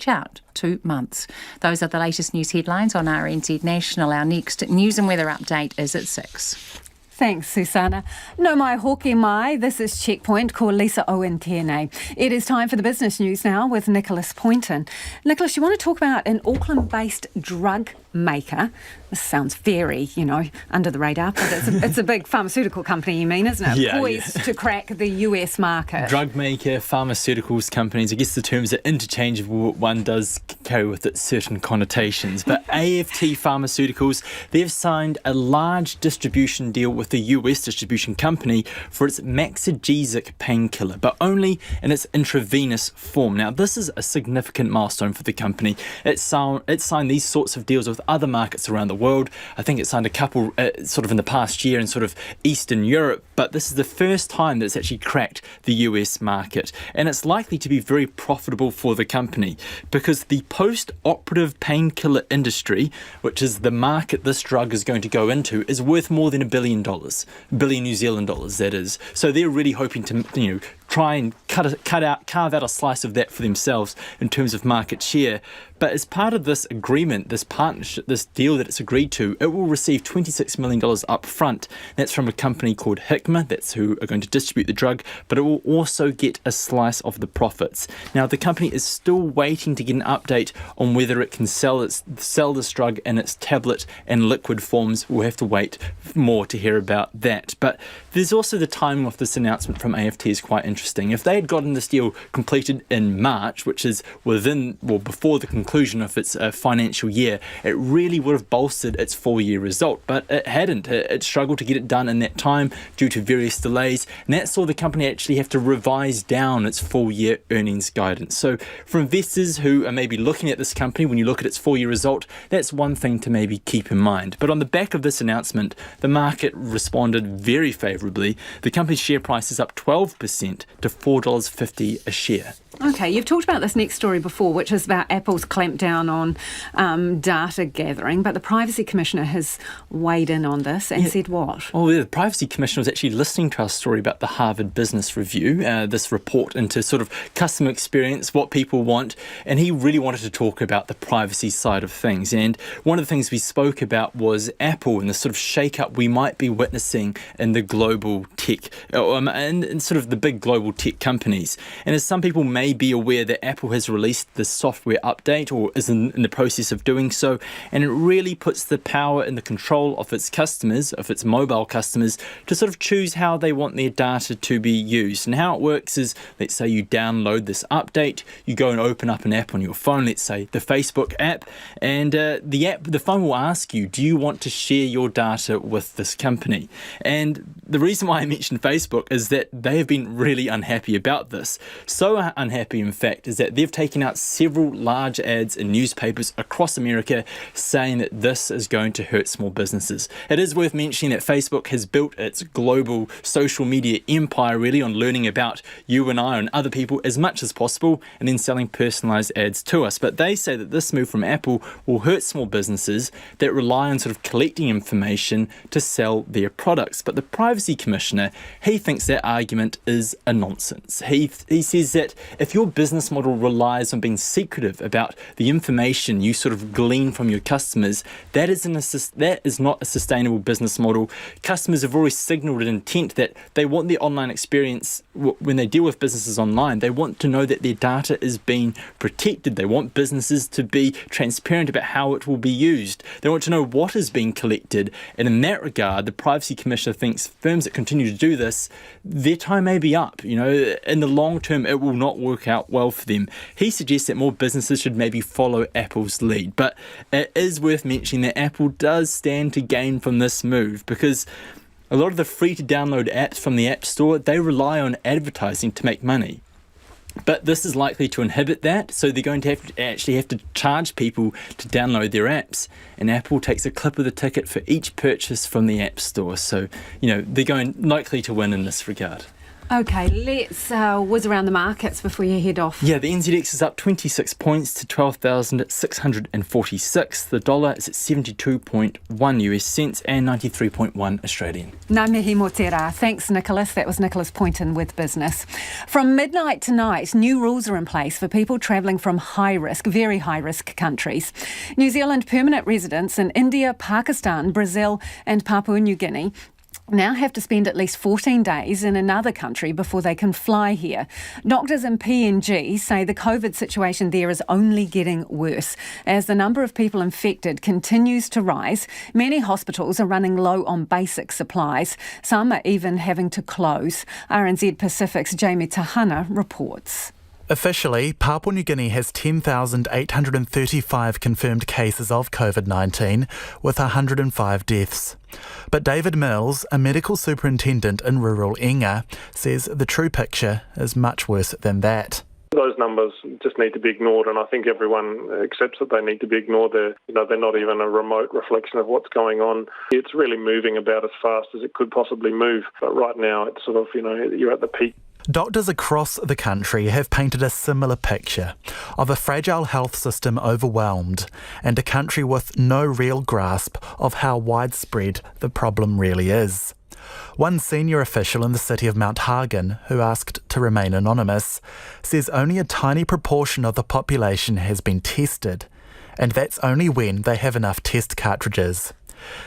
out to months. Those are the latest news headlines on RNZ National. Our next news and weather update is at 6. Thanks, Susana. No mai hoki mai. This is Checkpoint. Ko Lisa Owen tēnei. It is time for the business news now with Nicholas Poynton. Nicholas, you want to talk about an Auckland-based drug maker. This sounds very, under the radar, but it's a big pharmaceutical company, you mean, isn't it? Yeah, poised to crack the US market. Drug maker, pharmaceuticals companies, I guess the terms are interchangeable. One does carry with it certain connotations. But AFT Pharmaceuticals, they've signed a large distribution deal with the US distribution company for its Maxigesic painkiller, but only in its intravenous form. Now, this is a significant milestone for the company. It signed these sorts of deals with other markets around the world. I think it signed a couple sort of in the past year in sort of Eastern Europe, but this is the first time that it's actually cracked the US market. And it's likely to be very profitable for the company because the post-operative painkiller industry, which is the market this drug is going to go into, is worth more than $1 billion. $1 billion New Zealand dollars, that is. So they're really hoping to, try and carve out a slice of that for themselves in terms of market share. But as part of this agreement, this partnership, this deal that it's agreed to, it will receive $26 million up front. That's from a company called Hikma, that's who are going to distribute the drug, but it will also get a slice of the profits. Now, the company is still waiting to get an update on whether it can sell this drug in its tablet and liquid forms. We'll have to wait more to hear about that. But there's also the timing of this announcement from AFT is quite interesting. If they had gotten this deal completed in March, which is before the conclusion of its financial year, it really would have bolstered its full-year result. But it hadn't. It struggled to get it done in that time due to various delays, and that saw the company actually have to revise down its full-year earnings guidance. So for investors who are maybe looking at this company, when you look at its full-year result, that's one thing to maybe keep in mind. But on the back of this announcement, the market responded very favourably. The company's share price is up 12% to $4.50 a share. Okay, you've talked about this next story before, which is about Apple's clampdown on data gathering, but the Privacy Commissioner has weighed in on this and said what? Well, the Privacy Commissioner was actually listening to our story about the Harvard Business Review, this report into sort of customer experience, what people want, and he really wanted to talk about the privacy side of things. And one of the things we spoke about was Apple and the sort of shake-up we might be witnessing in the global tech, and sort of the big global tech companies. And as some people may be aware that Apple has released this software update or is in the process of doing so, and it really puts the power and the control of its customers, of its mobile customers, to sort of choose how they want their data to be used. And how it works is, let's say you download this update, you go and open up an app on your phone, let's say the Facebook app, and the phone will ask you, do you want to share your data with this company? And the reason why I mentioned Facebook is that they have been really unhappy about this. So unhappy unhappy, in fact, is that they've taken out several large ads in newspapers across America saying that this is going to hurt small businesses. It is worth mentioning that Facebook has built its global social media empire really on learning about you and I and other people as much as possible and then selling personalised ads to us. But they say that this move from Apple will hurt small businesses that rely on sort of collecting information to sell their products. But the Privacy Commissioner, he thinks that argument is a nonsense. He says that if your business model relies on being secretive about the information you sort of glean from your customers, that is not a sustainable business model. Customers have already signalled an intent that they want their online experience when they deal with businesses online. They want to know that their data is being protected. They want businesses to be transparent about how it will be used. They want to know what is being collected. And in that regard, the Privacy Commissioner thinks firms that continue to do this, their time may be up. You know, in the long term, it will not work out well for them. He suggests that more businesses should maybe follow Apple's lead. But it is worth mentioning that Apple does stand to gain from this move, because a lot of the free-to-download apps from the App Store, they rely on advertising to make money. But this is likely to inhibit that, so they're going to have to charge people to download their apps. And Apple takes a clip of the ticket for each purchase from the App Store. So, you know, they're likely to win in this regard. OK, let's whiz around the markets before you head off. Yeah, the NZX is up 26 points to 12,646. The dollar is at 72.1 US cents and 93.1 Australian. Ngā mihi mō te rā. Thanks, Nicholas. That was Nicholas Poynton with Business. From midnight tonight, new rules are in place for people travelling from high-risk, very high-risk countries. New Zealand permanent residents in India, Pakistan, Brazil and Papua New Guinea now have to spend at least 14 days in another country before they can fly here. Doctors in PNG say the COVID situation there is only getting worse. As the number of people infected continues to rise, many hospitals are running low on basic supplies. Some are even having to close. RNZ Pacific's Jamie Tahana reports. Officially, Papua New Guinea has 10,835 confirmed cases of COVID-19, with 105 deaths. But David Mills, a medical superintendent in rural Inga, says the true picture is much worse than that. Those numbers just need to be ignored, and I think everyone accepts that they need to be ignored. They're not even a remote reflection of what's going on. It's really moving about as fast as it could possibly move, but right now it's sort of, you're at the peak. Doctors across the country have painted a similar picture of a fragile health system overwhelmed and a country with no real grasp of how widespread the problem really is. One senior official in the city of Mount Hagen, who asked to remain anonymous, says only a tiny proportion of the population has been tested, and that's only when they have enough test cartridges.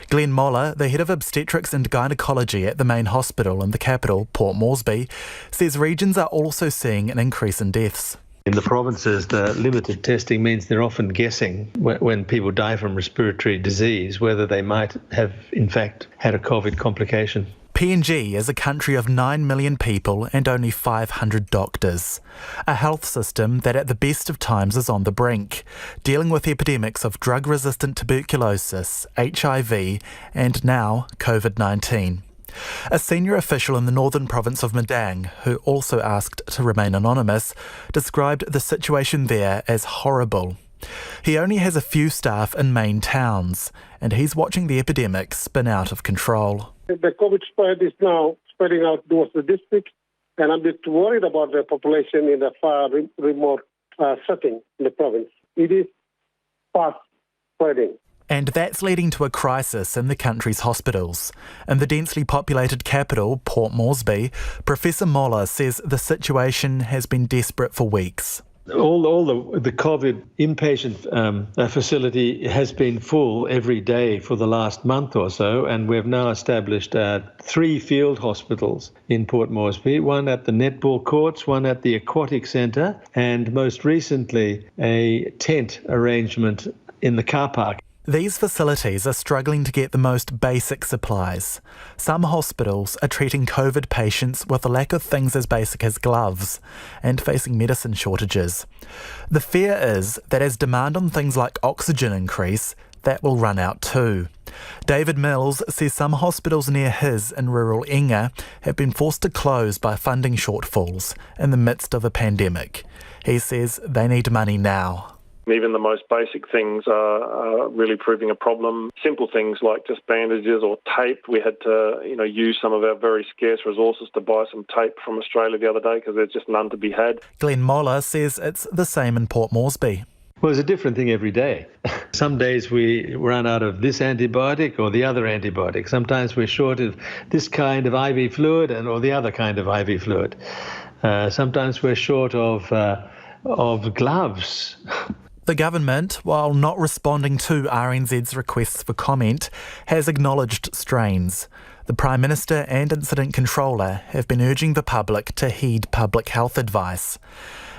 Glenn Moller, the head of obstetrics and gynecology at the main hospital in the capital, Port Moresby, says regions are also seeing an increase in deaths. In the provinces, the limited testing means they're often guessing when people die from respiratory disease whether they might have, in fact, had a COVID complication. PNG is a country of 9 million people and only 500 doctors. A health system that at the best of times is on the brink, dealing with epidemics of drug-resistant tuberculosis, HIV and now COVID-19. A senior official in the northern province of Madang, who also asked to remain anonymous, described the situation there as horrible. He only has a few staff in main towns, and he's watching the epidemic spin out of control. The COVID spread is now spreading out towards the district, and I'm a bit worried about the population in the far remote setting in the province. It is fast spreading. And that's leading to a crisis in the country's hospitals. In the densely populated capital, Port Moresby, Professor Moller says the situation has been desperate for weeks. All the COVID inpatient facility has been full every day for the last month or so, and we've now established 3 field hospitals in Port Moresby, one at the netball courts, one at the aquatic centre, and most recently a tent arrangement in the car park. These facilities are struggling to get the most basic supplies. Some hospitals are treating COVID patients with a lack of things as basic as gloves and facing medicine shortages. The fear is that as demand on things like oxygen increase, That will run out too. David Mills says some hospitals near his in rural Inga have been forced to close by funding shortfalls in the midst of a pandemic. He says they need money now. Even the most basic things are really proving a problem. Simple things like just bandages or tape. We had to, use some of our very scarce resources to buy some tape from Australia the other day because there's just none to be had. Glenn Moller says it's the same in Port Moresby. Well, it's a different thing every day. Some days we run out of this antibiotic or the other antibiotic. Sometimes we're short of this kind of IV fluid or the other kind of IV fluid. Sometimes we're short of gloves. The government, while not responding to RNZ's requests for comment, has acknowledged strains. The Prime Minister and Incident Controller have been urging the public to heed public health advice.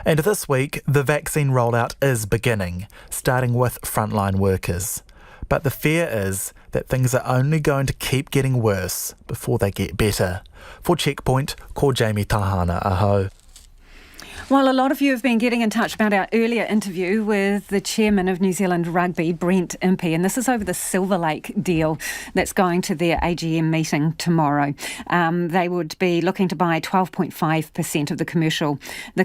And this week, the vaccine rollout is beginning, starting with frontline workers. But the fear is that things are only going to keep getting worse before they get better. For Checkpoint, ko Jamie Tahana aho. Well, a lot of you have been getting in touch about our earlier interview with the chairman of New Zealand Rugby, Brent Impey, and this is over the Silver Lake deal that's going to their AGM meeting tomorrow. They would be looking to buy 12.5% of the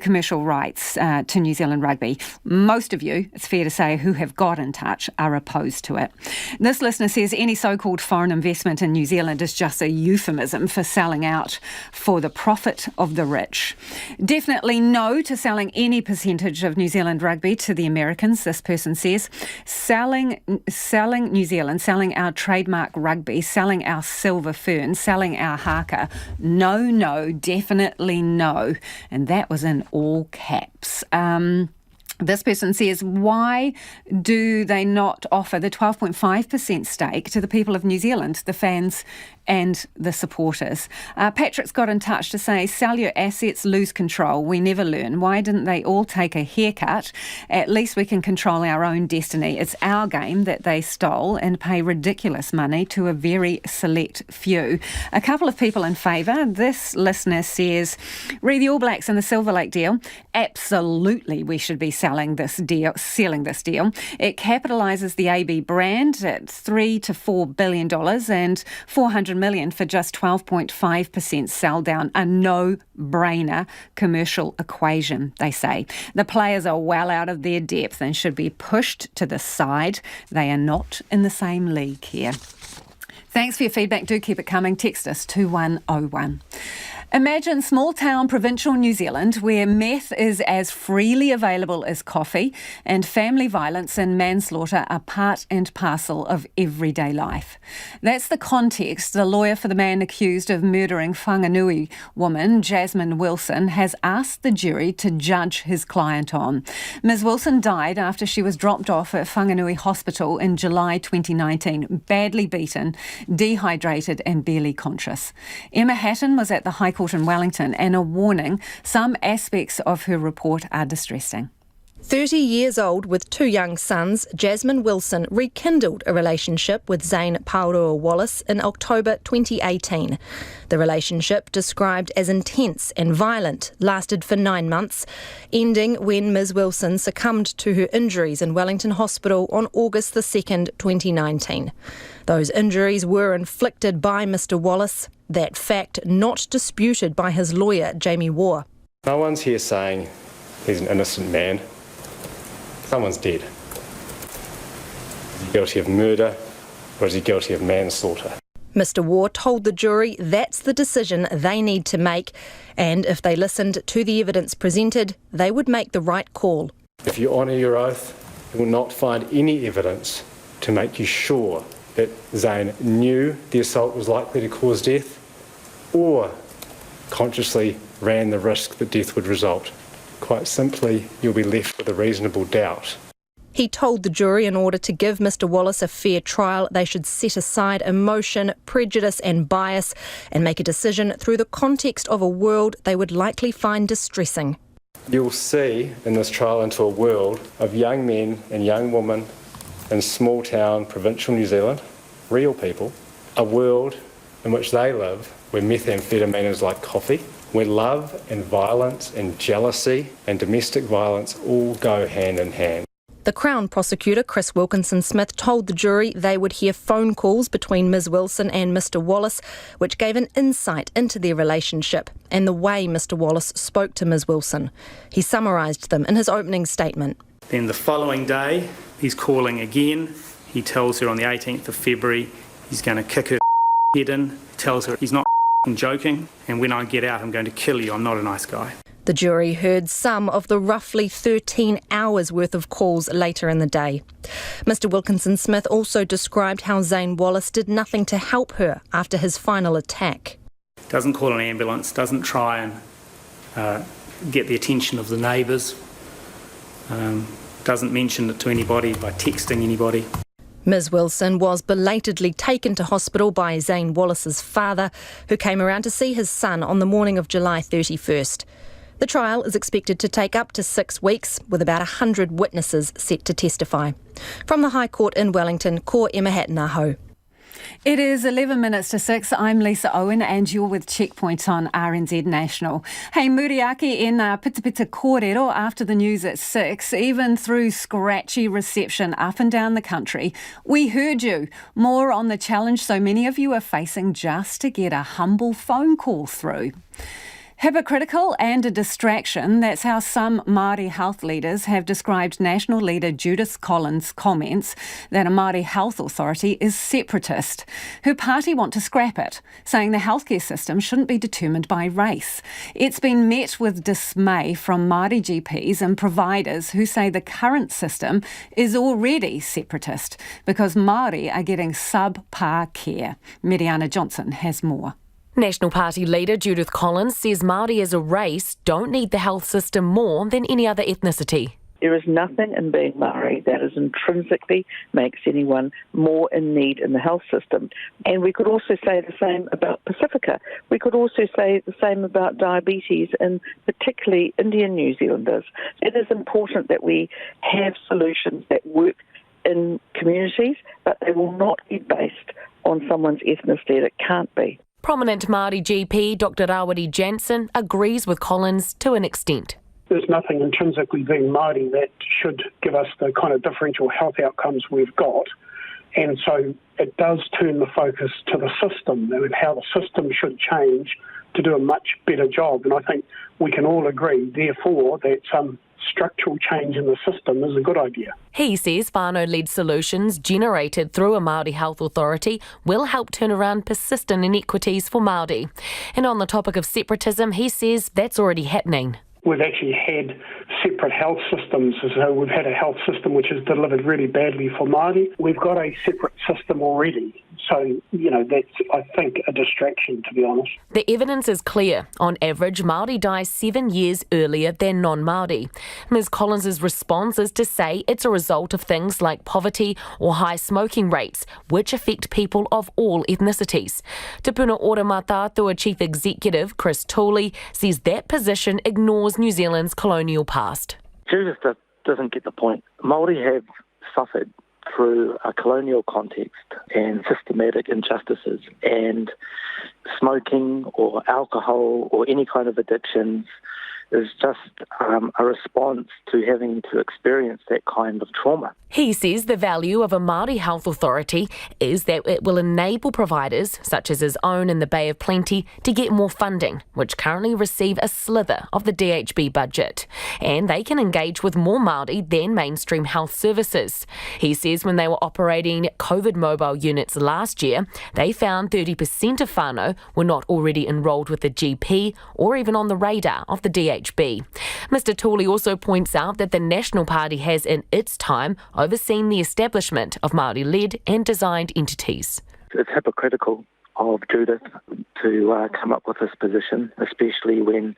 commercial rights to New Zealand Rugby. Most of you, it's fair to say, who have got in touch are opposed to it. This listener says any so-called foreign investment in New Zealand is just a euphemism for selling out for the profit of the rich. Definitely no to selling any percentage of New Zealand Rugby to the Americans, this person says. Selling New Zealand, selling our trademark rugby, selling our silver fern, selling our haka. No, definitely no. And that was in all caps. This person says, why do they not offer the 12.5% stake to the people of New Zealand, the fans and the supporters? Patrick's got in touch to say, sell your assets, lose control. We never learn. Why didn't they all take a haircut? At least we can control our own destiny. It's our game that they stole and pay ridiculous money to a very select few. A couple of people in favour. This listener says, re the All Blacks and the Silver Lake deal. Absolutely, we should be selling this deal. It capitalises the AB brand at $3 to $4 billion and $400 million for just 12.5% sell down. A no-brainer commercial equation, they say. The players are well out of their depth and should be pushed to the side. They are not in the same league here. Thanks for your feedback. Do keep it coming. Text us 2101. Imagine small-town provincial New Zealand where meth is as freely available as coffee and family violence and manslaughter are part and parcel of everyday life. That's the context the lawyer for the man accused of murdering Whanganui woman, Jasmine Wilson, has asked the jury to judge his client on. Ms Wilson died after she was dropped off at Whanganui Hospital in July 2019, badly beaten, dehydrated and barely conscious. Emma Hatton was at the High Court in Wellington, and a warning, some aspects of her report are distressing. 30 years old with two young sons, Jasmine Wilson rekindled a relationship with Zane Aotearoa Wallace in October 2018. The relationship, described as intense and violent, lasted for 9 months, ending when Ms Wilson succumbed to her injuries in Wellington Hospital on August the 2nd, 2019. Those injuries were inflicted by Mr Wallace, that fact not disputed by his lawyer, Jamie Waugh. No one's here saying he's an innocent man. Someone's dead. Is he guilty of murder or is he guilty of manslaughter? Mr Waugh told the jury that's the decision they need to make, and if they listened to the evidence presented, they would make the right call. If you honour your oath, you will not find any evidence to make you sure that Zane knew the assault was likely to cause death or consciously ran the risk that death would result. Quite simply, you'll be left with a reasonable doubt. He told the jury in order to give Mr Wallace a fair trial, they should set aside emotion, prejudice and bias and make a decision through the context of a world they would likely find distressing. You'll see in this trial into a world of young men and young women in small town provincial New Zealand, real people, a world in which they live where methamphetamine is like coffee, where love and violence and jealousy and domestic violence all go hand in hand. The Crown prosecutor, Chris Wilkinson-Smith, told the jury they would hear phone calls between Ms Wilson and Mr Wallace, which gave an insight into their relationship and the way Mr Wallace spoke to Ms Wilson. He summarised them in his opening statement. Then the following day, he's calling again. He tells her on the 18th of February he's going to kick her head in. He tells her he's not joking, and when I get out, I'm going to kill you. I'm not a nice guy. The jury heard some of the roughly 13 hours worth of calls later in the day. Mr Wilkinson-Smith also described how Zane Wallace did nothing to help her after his final attack. Doesn't call an ambulance, doesn't try and get the attention of the neighbours, doesn't mention it to anybody by texting anybody. Ms Wilson was belatedly taken to hospital by Zane Wallace's father, who came around to see his son on the morning of July 31st. The trial is expected to take up to 6 weeks, with about 100 witnesses set to testify. From the High Court in Wellington, ko Emma Hatton-Aho. It is 11 minutes to 6. I'm Lisa Owen and you're with Checkpoint on RNZ National. Hey, muriaki e ngā pitapita kōrero after the news at 6. Even through scratchy reception up and down the country, we heard you. More on the challenge so many of you are facing just to get a humble phone call through. Hypocritical and a distraction, that's how some Maori health leaders have described National Leader Judith Collins' comments that a Maori Health Authority is separatist. Her party want to scrap it, saying the healthcare system shouldn't be determined by race. It's been met with dismay from Maori GPs and providers who say the current system is already separatist because Maori are getting subpar care. Miriana Johnson has more. National Party leader Judith Collins says Māori as a race don't need the health system more than any other ethnicity. There is nothing in being Māori that is intrinsically makes anyone more in need in the health system. And we could also say the same about Pacifica. We could also say the same about diabetes and particularly Indian New Zealanders. It is important that we have solutions that work in communities, but they will not be based on someone's ethnicity. It can't be. Prominent Māori GP Dr Rawiri Jansen agrees with Collins to an extent. There's nothing intrinsically being Māori that should give us the kind of differential health outcomes we've got. And so it does turn the focus to the system and how the system should change to do a much better job. And I think we can all agree, therefore, that some structural change in the system is a good idea. He says whānau-led solutions generated through a Maori Health Authority will help turn around persistent inequities for Māori. And on the topic of separatism, he says that's already happening. We've actually had separate health systems. So we've had a health system which has delivered really badly for Māori. We've got a separate system already. So, that's, I think, a distraction, to be honest. The evidence is clear. On average, Māori die 7 years earlier than non-Māori. Ms Collins' response is to say it's a result of things like poverty or high smoking rates, which affect people of all ethnicities. Te Puna Ora Mātātua Chief Executive Chris Tooley says that position ignores New Zealand's colonial past. Judith doesn't get the point. Māori have suffered through a colonial context and systematic injustices, and smoking or alcohol or any kind of addictions is just a response to having to experience that kind of trauma. He says the value of a Maori Health Authority is that it will enable providers, such as his own in the Bay of Plenty, to get more funding, which currently receive a slither of the DHB budget. And they can engage with more Māori than mainstream health services. He says when they were operating COVID mobile units last year, they found 30% of whānau were not already enrolled with the GP or even on the radar of the DHB. Mr Tooley also points out that the National Party has in its time overseen the establishment of Māori-led and designed entities. It's hypocritical of Judith to come up with this position, especially when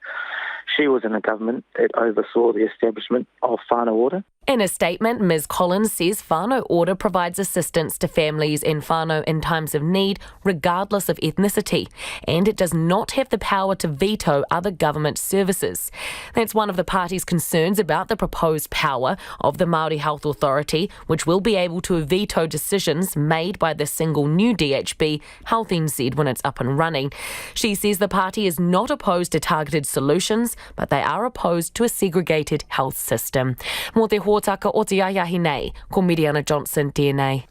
she was in a government that oversaw the establishment of whānau order. In a statement, Ms Collins says whānau order provides assistance to families in whānau in times of need, regardless of ethnicity, and it does not have the power to veto other government services. That's one of the party's concerns about the proposed power of the Maori Health Authority, which will be able to veto decisions made by the single new DHB, Health NZ, when it's up and running. She says the party is not opposed to targeted solutions, but they are opposed to a segregated health system. Mō te hōtaka o te aiahi nei, ko Miriana Johnson, DNA.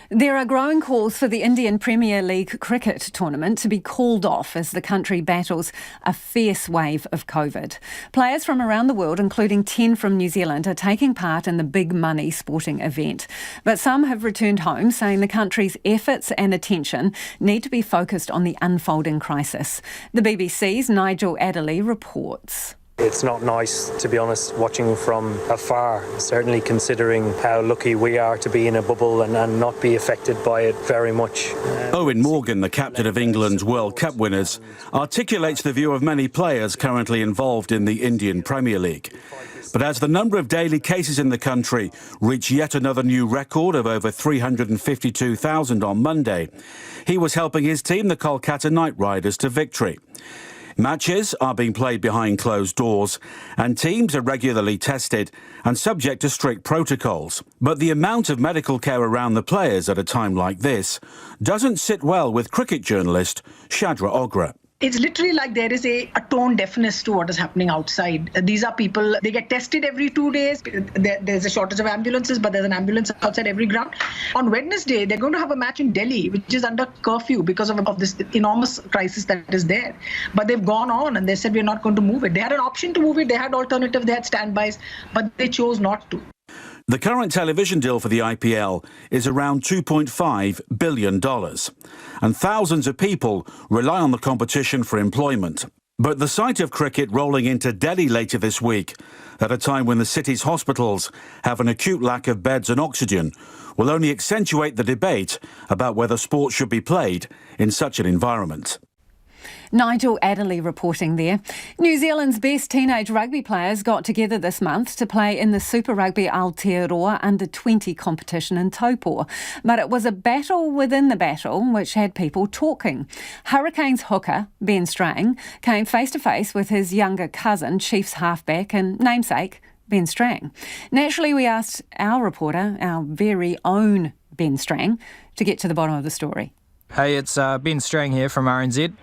There are growing calls for the Indian Premier League cricket tournament to be called off as the country battles a fierce wave of COVID. Players from around the world, including 10 from New Zealand, are taking part in the big money sporting event. But some have returned home, saying the country's efforts and attention need to be focused on the unfolding crisis. The BBC's Nigel Adderley reports. It's not nice, to be honest, watching from afar, certainly considering how lucky we are to be in a bubble and not be affected by it very much. Owen Morgan, the captain of England's World Cup winners, articulates the view of many players currently involved in the Indian Premier League. But as the number of daily cases in the country reached yet another new record of over 352,000 on Monday, he was helping his team, the Kolkata Knight Riders, to victory. Matches are being played behind closed doors and teams are regularly tested and subject to strict protocols. But the amount of medical care around the players at a time like this doesn't sit well with cricket journalist Shadra Ogra. It's literally like there is a tone deafness to what is happening outside. These are people, they get tested every 2 days. There's a shortage of ambulances, but there's an ambulance outside every ground. On Wednesday, they're going to have a match in Delhi, which is under curfew because of this enormous crisis that is there. But they've gone on and they said, we're not going to move it. They had an option to move it. They had alternatives, they had standbys, but they chose not to. The current television deal for the IPL is around $2.5 billion, and thousands of people rely on the competition for employment. But the sight of cricket rolling into Delhi later this week, at a time when the city's hospitals have an acute lack of beds and oxygen, will only accentuate the debate about whether sport should be played in such an environment. Nigel Adderley reporting there. New Zealand's best teenage rugby players got together this month to play in the Super Rugby Aotearoa under-20 competition in Taupō. But it was a battle within the battle which had people talking. Hurricanes hooker Ben Strang came face-to-face with his younger cousin, Chiefs halfback and namesake, Ben Strang. Naturally, we asked our reporter, our very own Ben Strang, to get to the bottom of the story. Hey, it's Ben Strang here from RNZ.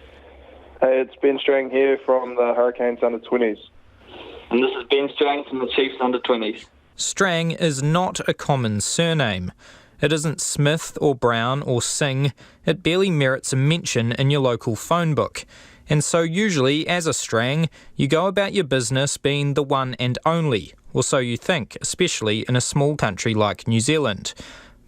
Hey, it's Ben Strang here from the Hurricanes under-20s. And this is Ben Strang from the Chiefs under-20s. Strang is not a common surname. It isn't Smith or Brown or Singh. It barely merits a mention in your local phone book. And so usually, as a Strang, you go about your business being the one and only, or so you think, especially in a small country like New Zealand.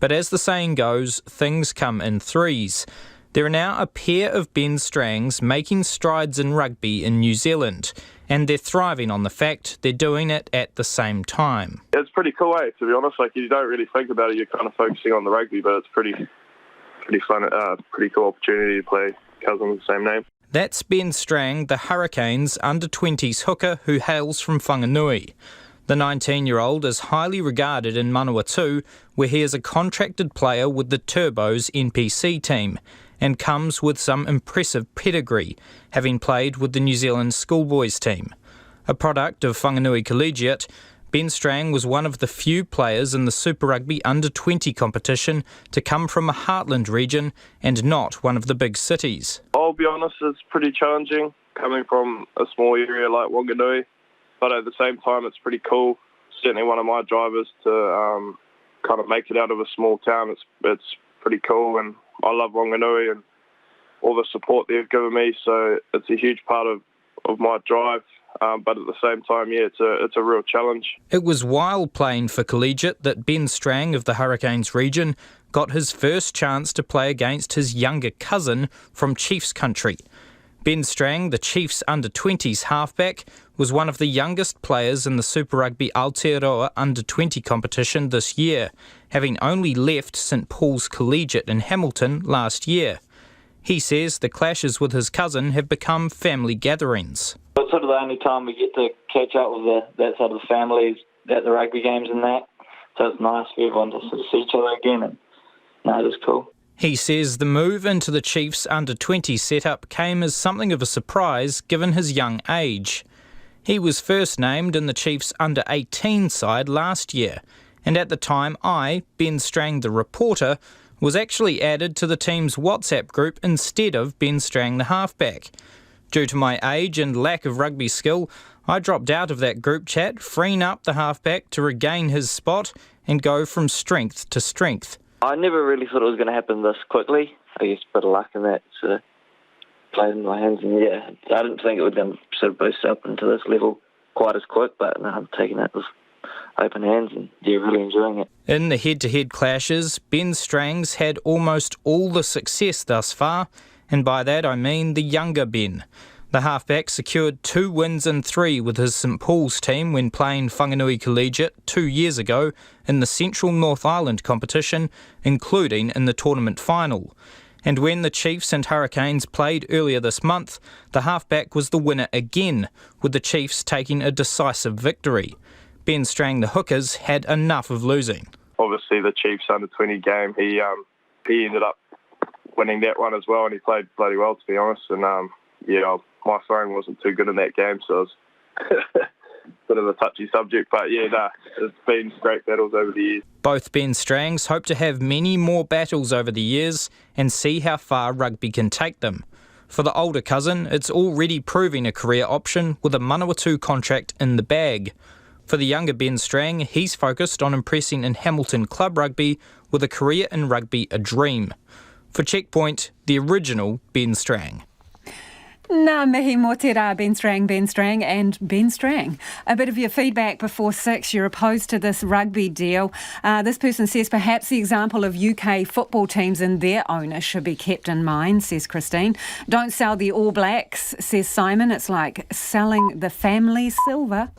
But as the saying goes, things come in threes. There are now a pair of Ben Strangs making strides in rugby in New Zealand, and they're thriving on the fact they're doing it at the same time. It's pretty cool, to be honest. Like, you don't really think about it, you're kind of focusing on the rugby, but it's pretty fun, pretty cool opportunity to play cousins with the same name. That's Ben Strang, the Hurricanes under-20s hooker who hails from Whanganui. The 19-year-old is highly regarded in Manawatu, where he is a contracted player with the Turbos NPC team, and comes with some impressive pedigree, having played with the New Zealand schoolboys team. A product of Whanganui Collegiate, Ben Strang was one of the few players in the Super Rugby under-20 competition to come from a heartland region and not one of the big cities. I'll be honest, it's pretty challenging coming from a small area like Whanganui, but at the same time it's pretty cool. Certainly one of my drivers to kind of make it out of a small town. It's pretty cool, and I love Whanganui and all the support they've given me, so it's a huge part of my drive. But at the same time, it's a real challenge. It was while playing for Collegiate that Ben Strang of the Hurricanes region got his first chance to play against his younger cousin from Chiefs country. Ben Strang, the Chiefs under-20s halfback, was one of the youngest players in the Super Rugby Aotearoa under-20 competition this year, having only left St Paul's Collegiate in Hamilton last year. He says the clashes with his cousin have become family gatherings. It's sort of the only time we get to catch up with that side of the families at the rugby games and that. So it's nice for everyone to sort of see each other again, and no, it's cool. He says the move into the Chiefs under-20 setup came as something of a surprise given his young age. He was first named in the Chiefs under-18 side last year, and at the time I, Ben Strang the reporter, was actually added to the team's WhatsApp group instead of Ben Strang the halfback. Due to my age and lack of rugby skill, I dropped out of that group chat, freeing up the halfback to regain his spot and go from strength to strength. I never really thought it was going to happen this quickly. I guess a bit of luck in that sort of played in my hands. And yeah, I didn't think it would sort of boost up into this level quite as quick, but no, I'm taking it with open hands and really enjoying it. In the head-to-head clashes, Ben Strangs had almost all the success thus far, and by that I mean the younger Ben. The halfback secured 2 wins in 3 with his St Paul's team when playing Whanganui Collegiate 2 years ago in the Central North Island competition, including in the tournament final. And when the Chiefs and Hurricanes played earlier this month, the halfback was the winner again, with the Chiefs taking a decisive victory. Ben Strang, the Hookers, had enough of losing. Obviously, the Chiefs under-20 game, he ended up winning that one as well, and he played bloody well, to be honest. And my throwing wasn't too good in that game, so it was a bit of a touchy subject. But it's been great battles over the years. Both Ben Strangs hope to have many more battles over the years and see how far rugby can take them. For the older cousin, it's already proving a career option with a Manawatu contract in the bag. For the younger Ben Strang, he's focused on impressing in Hamilton Club Rugby with a career in rugby a dream. For Checkpoint, the original Ben Strang. Nā mihi mō te rā, Ben Strang and Ben Strang. A bit of your feedback before 6. You're opposed to this rugby deal. This person says perhaps the example of UK football teams and their owners should be kept in mind, says Christine. Don't sell the All Blacks, says Simon. It's like selling the family silver.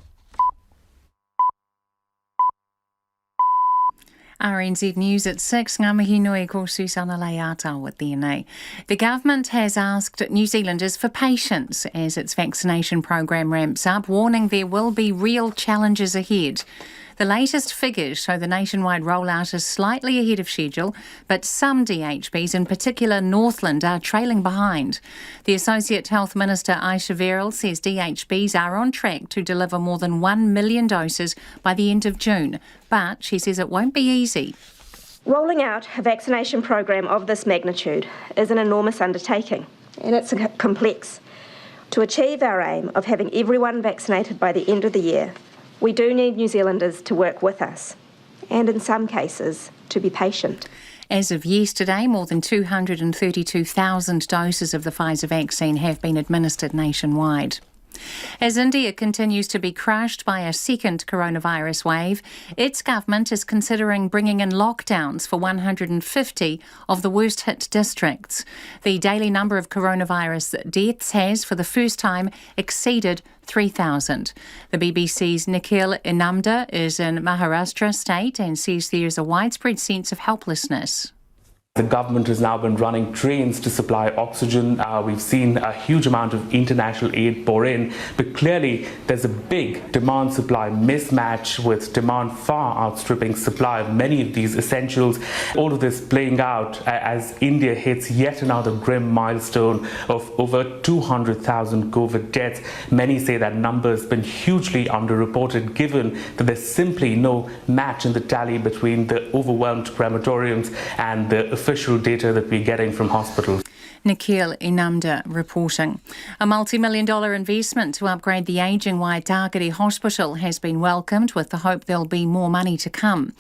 RNZ News at 6. Ngā mihi nui ko Susana Leata with DNA. The government has asked New Zealanders for patience as its vaccination program ramps up, warning there will be real challenges ahead. The latest figures show the nationwide rollout is slightly ahead of schedule, but some DHBs, in particular Northland, are trailing behind. The Associate Health Minister Aisha Verrill says DHBs are on track to deliver more than 1 million doses by the end of June, but she says it won't be easy. Rolling out a vaccination program of this magnitude is an enormous undertaking, and it's complex. To achieve our aim of having everyone vaccinated by the end of the year, we do need New Zealanders to work with us, and in some cases, to be patient. As of yesterday, more than 232,000 doses of the Pfizer vaccine have been administered nationwide. As India continues to be crushed by a second coronavirus wave, its government is considering bringing in lockdowns for 150 of the worst-hit districts. The daily number of coronavirus deaths has, for the first time, exceeded 3,000. The BBC's Nikhil Inamda is in Maharashtra state and says there is a widespread sense of helplessness. The government has now been running trains to supply oxygen. We've seen a huge amount of international aid pour in, but clearly there's a big demand-supply mismatch with demand far outstripping supply of many of these essentials. All of this playing out as India hits yet another grim milestone of over 200,000 COVID deaths. Many say that number has been hugely underreported, given that there's simply no match in the tally between the overwhelmed crematoriums and the official data that we're getting from hospitals. Nikhil Inamda reporting. A multi-million-dollar investment to upgrade the ageing Waitakere Hospital has been welcomed with the hope there'll be more money to come.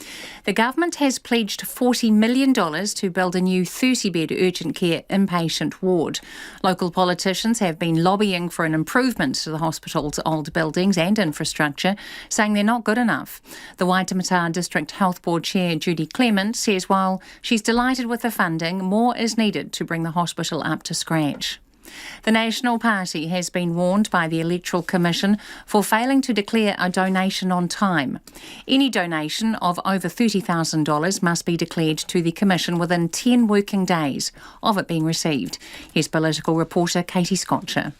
The government has pledged $40 million to build a new 30-bed urgent care inpatient ward. Local politicians have been lobbying for an improvement to the hospital's old buildings and infrastructure, saying they're not good enough. The Waitemata District Health Board Chair Judy Clement says while she's delighted with the funding, more is needed to bring the hospital up to scratch. The National Party has been warned by the Electoral Commission for failing to declare a donation on time. Any donation of over $30,000 must be declared to the Commission within 10 working days of it being received. Here's political reporter Katie Scotcher.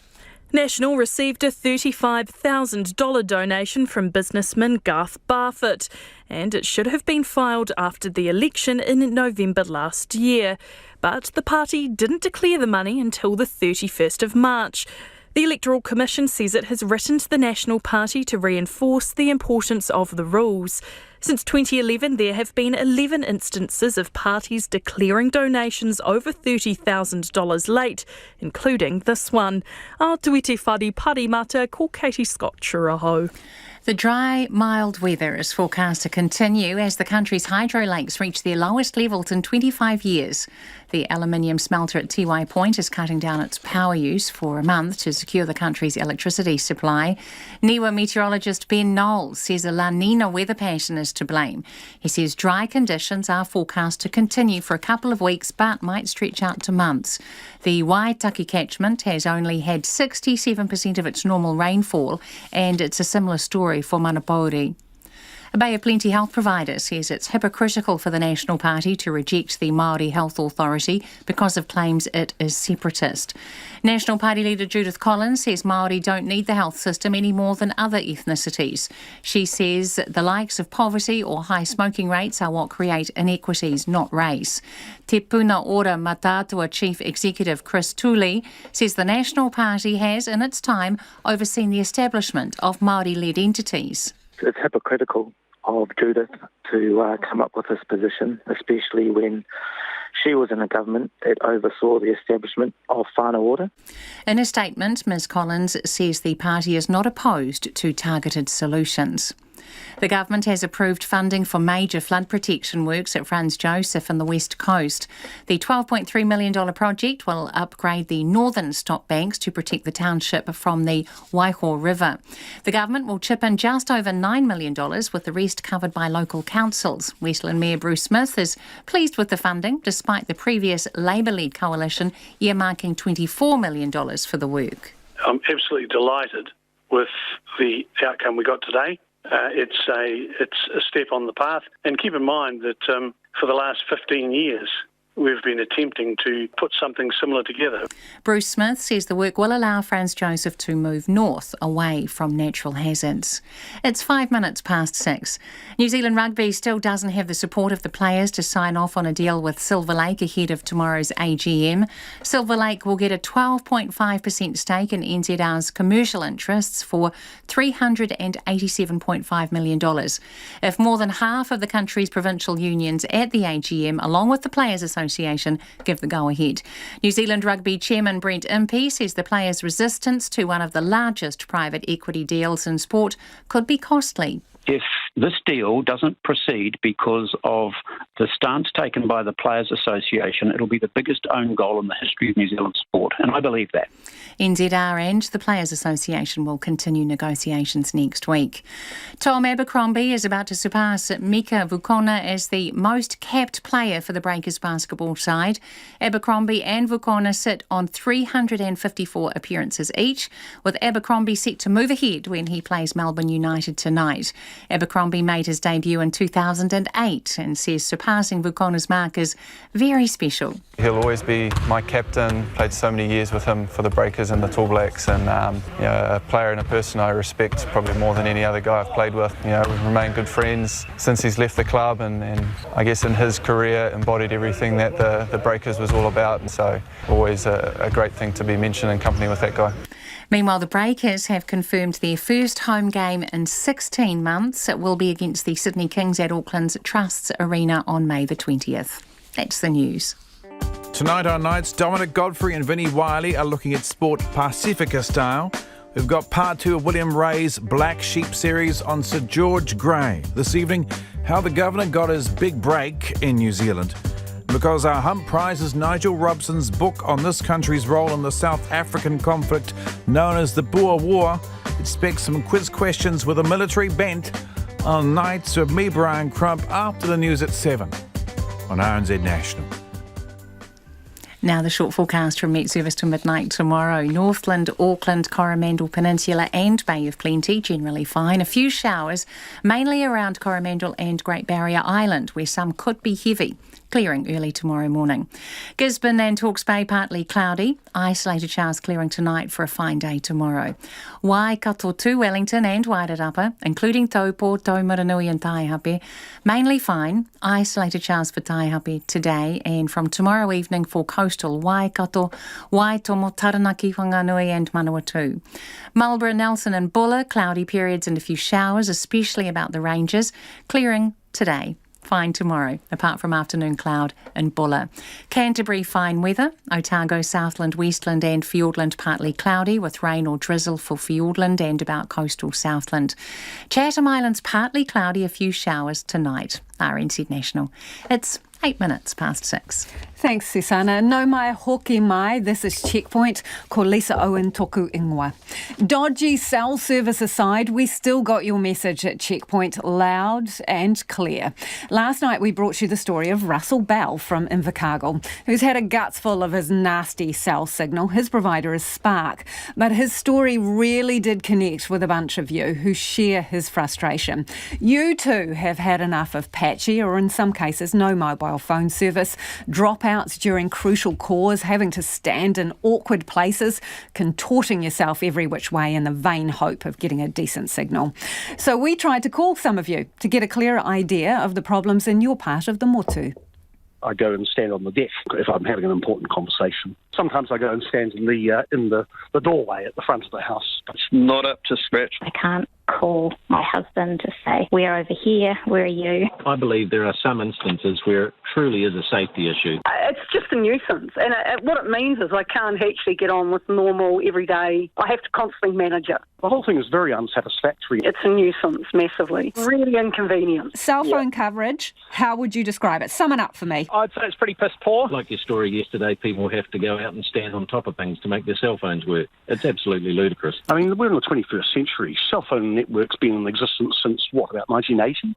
National received a $35,000 donation from businessman Garth Barfoot, and it should have been filed after the election in November last year. But the party didn't declare the money until the 31st of March. The Electoral Commission says it has written to the National Party to reinforce the importance of the rules. Since 2011, there have been 11 instances of parties declaring donations over $30,000 late, including this one. Te whare parimata ko Katie Scott Churaho. The dry, mild weather is forecast to continue as the country's hydro lakes reach their lowest levels in 25 years. The aluminium smelter at Tiwai Point is cutting down its power use for a month to secure the country's electricity supply. NIWA meteorologist Ben Knowles says a La Nina weather pattern is to blame. He says dry conditions are forecast to continue for a couple of weeks but might stretch out to months. The Waitakere catchment has only had 67% of its normal rainfall, and it's a similar story for Manapouri. A Bay of Plenty health provider says it's hypocritical for the National Party to reject the Maori Health Authority because of claims it is separatist. National Party leader Judith Collins says Maori don't need the health system any more than other ethnicities. She says the likes of poverty or high smoking rates are what create inequities, not race. Te Puna Ora Matatua Chief Executive Chris Tooley says the National Party has, in its time, overseen the establishment of Maori-led entities. It's hypocritical of Judith to come up with this position, especially when she was in a government that oversaw the establishment of whānau order. In a statement, Ms Collins says the party is not opposed to targeted solutions. The government has approved funding for major flood protection works at Franz Josef and the West Coast. The $12.3 million project will upgrade the northern stop banks to protect the township from the Waiho River. The government will chip in just over $9 million, with the rest covered by local councils. Westland Mayor Bruce Smith is pleased with the funding, despite the previous Labour-led coalition earmarking $24 million for the work. I'm absolutely delighted with the outcome we got today. It's a step on the path. And keep in mind that for the last 15 years, we've been attempting to put something similar together. Bruce Smith says the work will allow Franz Josef to move north, away from natural hazards. It's 6:05. New Zealand Rugby still doesn't have the support of the players to sign off on a deal with Silver Lake ahead of tomorrow's AGM. Silver Lake will get a 12.5% stake in NZR's commercial interests for $387.5 million. If more than half of the country's provincial unions at the AGM, along with the Players Association, give the go-ahead. New Zealand Rugby Chairman Brent Impey says the players' resistance to one of the largest private equity deals in sport could be costly. If this deal doesn't proceed because of the stance taken by the Players Association, it'll be the biggest own goal in the history of New Zealand sport, and I believe that. NZR and the Players Association will continue negotiations next week. Tom Abercrombie is about to surpass Mika Vukona as the most capped player for the Breakers basketball side. Abercrombie and Vukona sit on 354 appearances each, with Abercrombie set to move ahead when he plays Melbourne United tonight. Abercrombie made his debut in 2008 and says surpassing Vukona's mark is very special. He'll always be my captain. Played so many years with him for the Breakers and the Tall Blacks, and a player and a person I respect probably more than any other guy I've played with. We've remained good friends since he's left the club, and I guess in his career embodied everything that the Breakers was all about, and so always a great thing to be mentioned in company with that guy. Meanwhile, the Breakers have confirmed their first home game in 16 months. It will be against the Sydney Kings at Auckland's Trusts Arena on May the 20th. That's the news. Tonight on Nights, Dominic Godfrey and Vinnie Wiley are looking at sport Pacifica style. We've got part 2 of William Ray's Black Sheep series on Sir George Grey. This evening, how the Governor got his big break in New Zealand. Because our Hump Prize is Nigel Robson's book on this country's role in the South African conflict known as the Boer War. Expect some quiz questions with a military bent on Nights with me, Brian Crump, after the news at 7 on RNZ National. Now the short forecast from Met Service to midnight tomorrow. Northland, Auckland, Coromandel Peninsula and Bay of Plenty, generally fine. A few showers, mainly around Coromandel and Great Barrier Island, where some could be heavy. clearing early tomorrow morning. Gisborne and Hawke's Bay partly cloudy, isolated showers clearing tonight for a fine day tomorrow. Waikato to Wellington and Waitakere, including Taupo, Taumaranui and Taihape, mainly fine, isolated showers for Taihape today and from tomorrow evening for coastal Waikato, Waitomo, Taranaki, Whanganui and Manawatu. Marlborough, Nelson and Buller, cloudy periods and a few showers, especially about the ranges, clearing today. Fine tomorrow, apart from afternoon cloud in Buller. Canterbury, fine weather. Otago, Southland, Westland and Fiordland, partly cloudy with rain or drizzle for Fiordland and about coastal Southland. Chatham Islands, partly cloudy, a few showers tonight. RNZ National. It's 8 minutes past 6. Thanks, Susanna. No mai hoki mai. This is Checkpoint. Ko Lisa Owen toku ingoa. Dodgy cell service aside, we still got your message at Checkpoint loud and clear. Last night we brought you the story of Russell Bell from Invercargill, who's had a guts full of his nasty cell signal. His provider is Spark, but his story really did connect with a bunch of you who share his frustration. You too have had enough of patchy, or in some cases no mobile phone service, dropouts during crucial calls, having to stand in awkward places, contorting yourself every which way in the vain hope of getting a decent signal. So we tried to call some of you to get a clearer idea of the problems in your part of the motu. I go and stand on the deck if I'm having an important conversation. Sometimes I go and stand in the doorway at the front of the house. It's not up to scratch. I can't call my husband to say, we're over here, where are you? I believe there are some instances where it truly is a safety issue. It's just a nuisance, and what it means is I can't actually get on with normal, everyday. I have to constantly manage it. The whole thing is very unsatisfactory. It's a nuisance, massively. Really inconvenient. Cell phone coverage, how would you describe it? Sum it up for me. I'd say it's pretty piss poor. Like your story yesterday, people have to go out and stand on top of things to make their cell phones work. It's absolutely ludicrous. I mean, we're in the 21st century. Cell phone network's been in existence since, about 1980?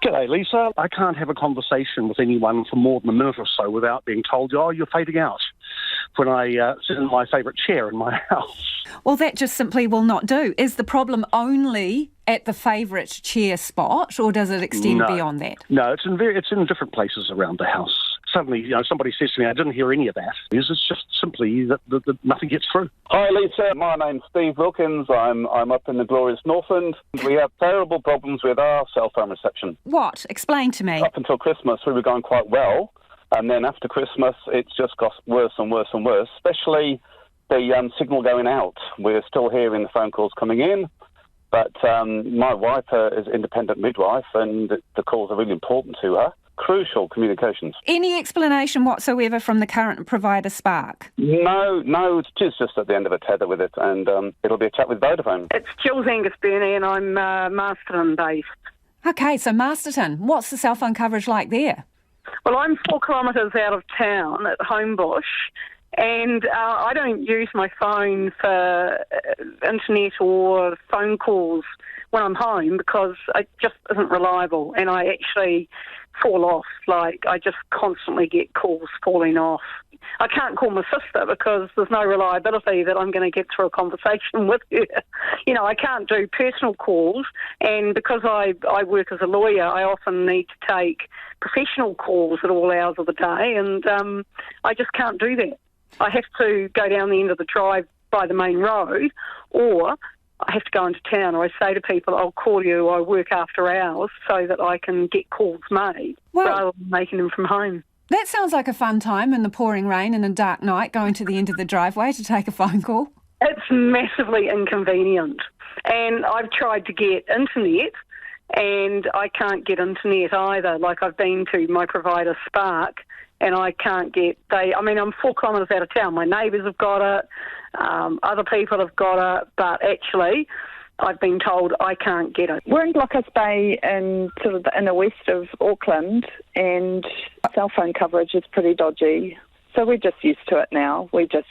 G'day, Lisa. I can't have a conversation with anyone for more than a minute or so without being told, oh, you're fading out, when I sit in my favourite chair in my house. Well, that just simply will not do. Is the problem only at the favourite chair spot, or does it extend beyond that? No, it's in different places around the house. Suddenly, somebody says to me, I didn't hear any of that. It's just simply that nothing gets through. Hi, Lisa. My name's Steve Wilkins. I'm up in the glorious Northland. We have terrible problems with our cell phone reception. What? Explain to me. Up until Christmas, we were going quite well. And then after Christmas, it's just got worse and worse and worse, especially the signal going out. We're still hearing the phone calls coming in. But my wife is an independent midwife, and the calls are really important to her. Crucial communications. Any explanation whatsoever from the current provider, Spark? No, it's just at the end of a tether with it, and it'll be a chat with Vodafone. It's Jules Angus Burney, and I'm Masterton based. Okay, so Masterton, what's the cell phone coverage like there? Well, I'm 4 kilometres out of town at Homebush, and I don't use my phone for internet or phone calls when I'm home because it just isn't reliable, and I actually fall off. Like, I just constantly get calls falling off. I can't call my sister because there's no reliability that I'm going to get through a conversation with her. I can't do personal calls, and because I work as a lawyer, I often need to take professional calls at all hours of the day, and I just can't do that. I have to go down the end of the drive by the main road, or I have to go into town, or I say to people, I'll call you, I work after hours, so that I can get calls made rather than making them from home. That sounds like a fun time in the pouring rain and a dark night, going to the end of the driveway to take a phone call. It's massively inconvenient. And I've tried to get internet, and I can't get internet either. Like, I've been to my provider, Spark, and I can't get... I'm 4 kilometres out of town. My neighbours have got it, other people have got it, but actually I've been told I can't get it. We're in Hawke's Bay in the west of Auckland, and cell phone coverage is pretty dodgy. So we're just used to it now. We just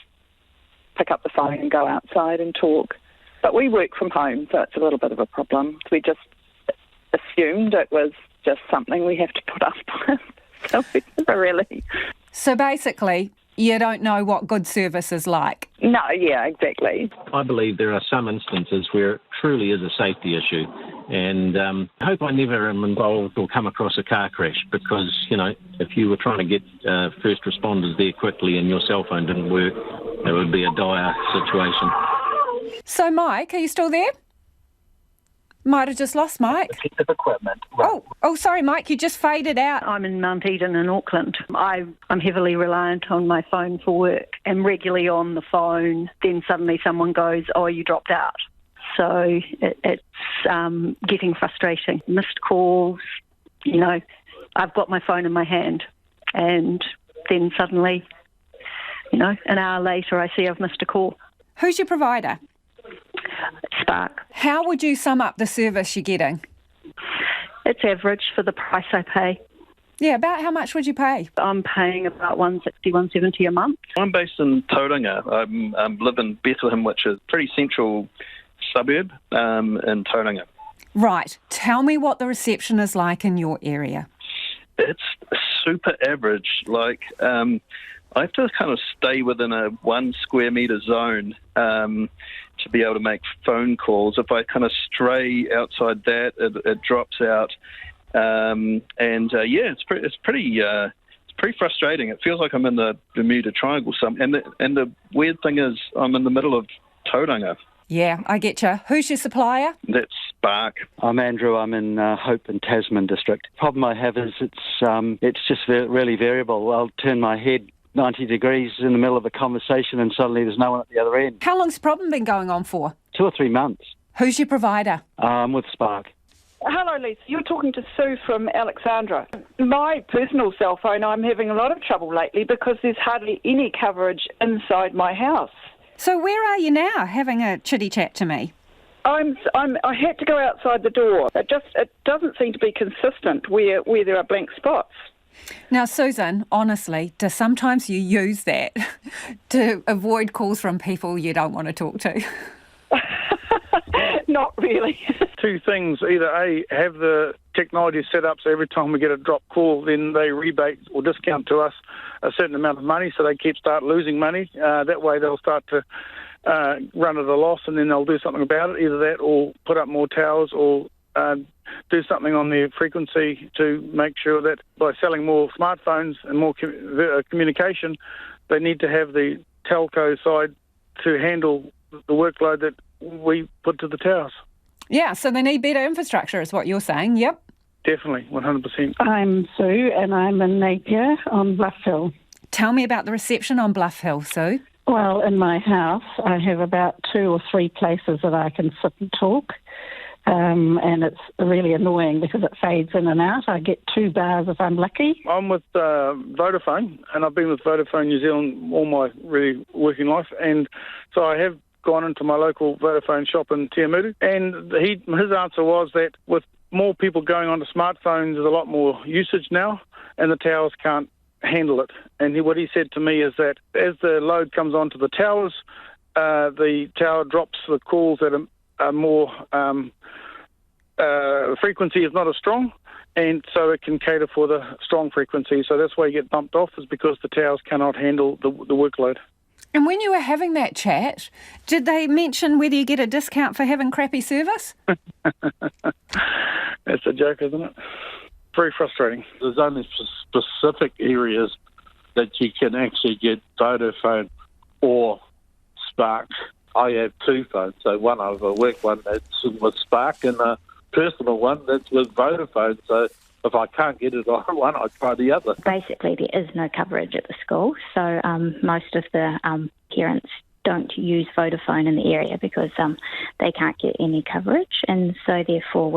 pick up the phone and go outside and talk. But we work from home, so it's a little bit of a problem. We just assumed it was just something we have to put up with. So we never really... So basically, you don't know what good service is like. No, yeah, exactly. I believe there are some instances where it truly is a safety issue, and I hope I never am involved or come across a car crash, because, you know, if you were trying to get first responders there quickly and your cell phone didn't work, it would be a dire situation. So, Mike, are you still there? Might have just lost Mike. Protective equipment. Oh, sorry, Mike, you just faded out. I'm in Mount Eden in Auckland. I'm heavily reliant on my phone for work. I'm regularly on the phone. Then suddenly someone goes, "Oh, you dropped out." So it's getting frustrating. Missed calls, you know, I've got my phone in my hand, and then suddenly, you know, an hour later I see I've missed a call. Who's your provider? Spark. How would you sum up the service you're getting? It's average for the price I pay. Yeah, about how much would you pay? I'm paying about $160, $170 a month. I'm based in Tauranga. I live in Bethlehem, which is a pretty central suburb in Tauranga. Right. Tell me what the reception is like in your area. It's super average. Like, I have to kind of stay within a 1 square metre zone to be able to make phone calls. If I kind of stray outside that, it drops out. It's pretty frustrating. It feels like I'm in the Bermuda Triangle. And the weird thing is, I'm in the middle of Tauranga. Yeah, I get you. Who's your supplier? That's Spark. I'm Andrew. I'm in Hope and Tasman district. The problem I have is it's just really variable. I'll turn my head 90 degrees in the middle of a conversation and suddenly there's no one at the other end. How long's the problem been going on for? 2 or 3 months. Who's your provider? I'm with Spark. Hello, Lisa. You're talking to Sue from Alexandra. My personal cell phone, I'm having a lot of trouble lately because there's hardly any coverage inside my house. So where are you now, having a chitty chat to me? I had to go outside the door. It doesn't seem to be consistent where there are blank spots. Now, Susan, honestly, do sometimes you use that to avoid calls from people you don't want to talk to? Not really. 2 things. Either A, have the technology set up so every time we get a drop call, then they rebate or discount to us a certain amount of money so they start losing money. That way they'll start to run at a loss and then they'll do something about it. Either that or put up more towers or do something on their frequency to make sure that by selling more smartphones and more communication, they need to have the telco side to handle the workload that we put to the towers. Yeah, so they need better infrastructure is what you're saying, yep. Definitely, 100%. I'm Sue and I'm in Napier on Bluff Hill. Tell me about the reception on Bluff Hill, Sue. Well, in my house, I have about 2 or 3 places that I can sit and talk. And it's really annoying because it fades in and out. I get 2 bars if I'm lucky. I'm with Vodafone, and I've been with Vodafone New Zealand all my really working life, and so I have gone into my local Vodafone shop in Te Amuru, and his answer was that with more people going onto smartphones, there's a lot more usage now, and the towers can't handle it. And what he said to me is that as the load comes onto the towers, the tower drops the calls that are more frequency is not as strong, and so it can cater for the strong frequency. So that's why you get bumped off, is because the towers cannot handle the workload. And when you were having that chat, did they mention whether you get a discount for having crappy service? That's a joke, isn't it? Very frustrating. There's only specific areas that you can actually get Vodafone or Spark. I have 2 phones, so one I have a work one that's with Spark and a personal one that's with Vodafone. So if I can't get it on one, I try the other. Basically, there is no coverage at the school, so most of the parents don't use Vodafone in the area because they can't get any coverage, and so therefore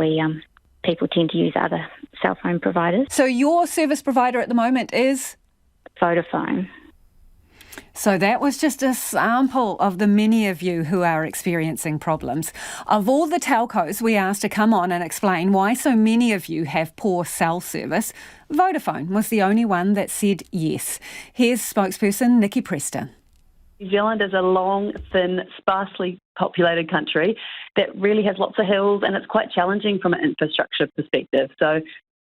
people tend to use other cell phone providers. So your service provider at the moment is? Vodafone. So that was just a sample of the many of you who are experiencing problems. Of all the telcos we asked to come on and explain why so many of you have poor cell service, Vodafone was the only one that said yes. Here's spokesperson Nikki Preston. New Zealand is a long, thin, sparsely populated country that really has lots of hills, and it's quite challenging from an infrastructure perspective. So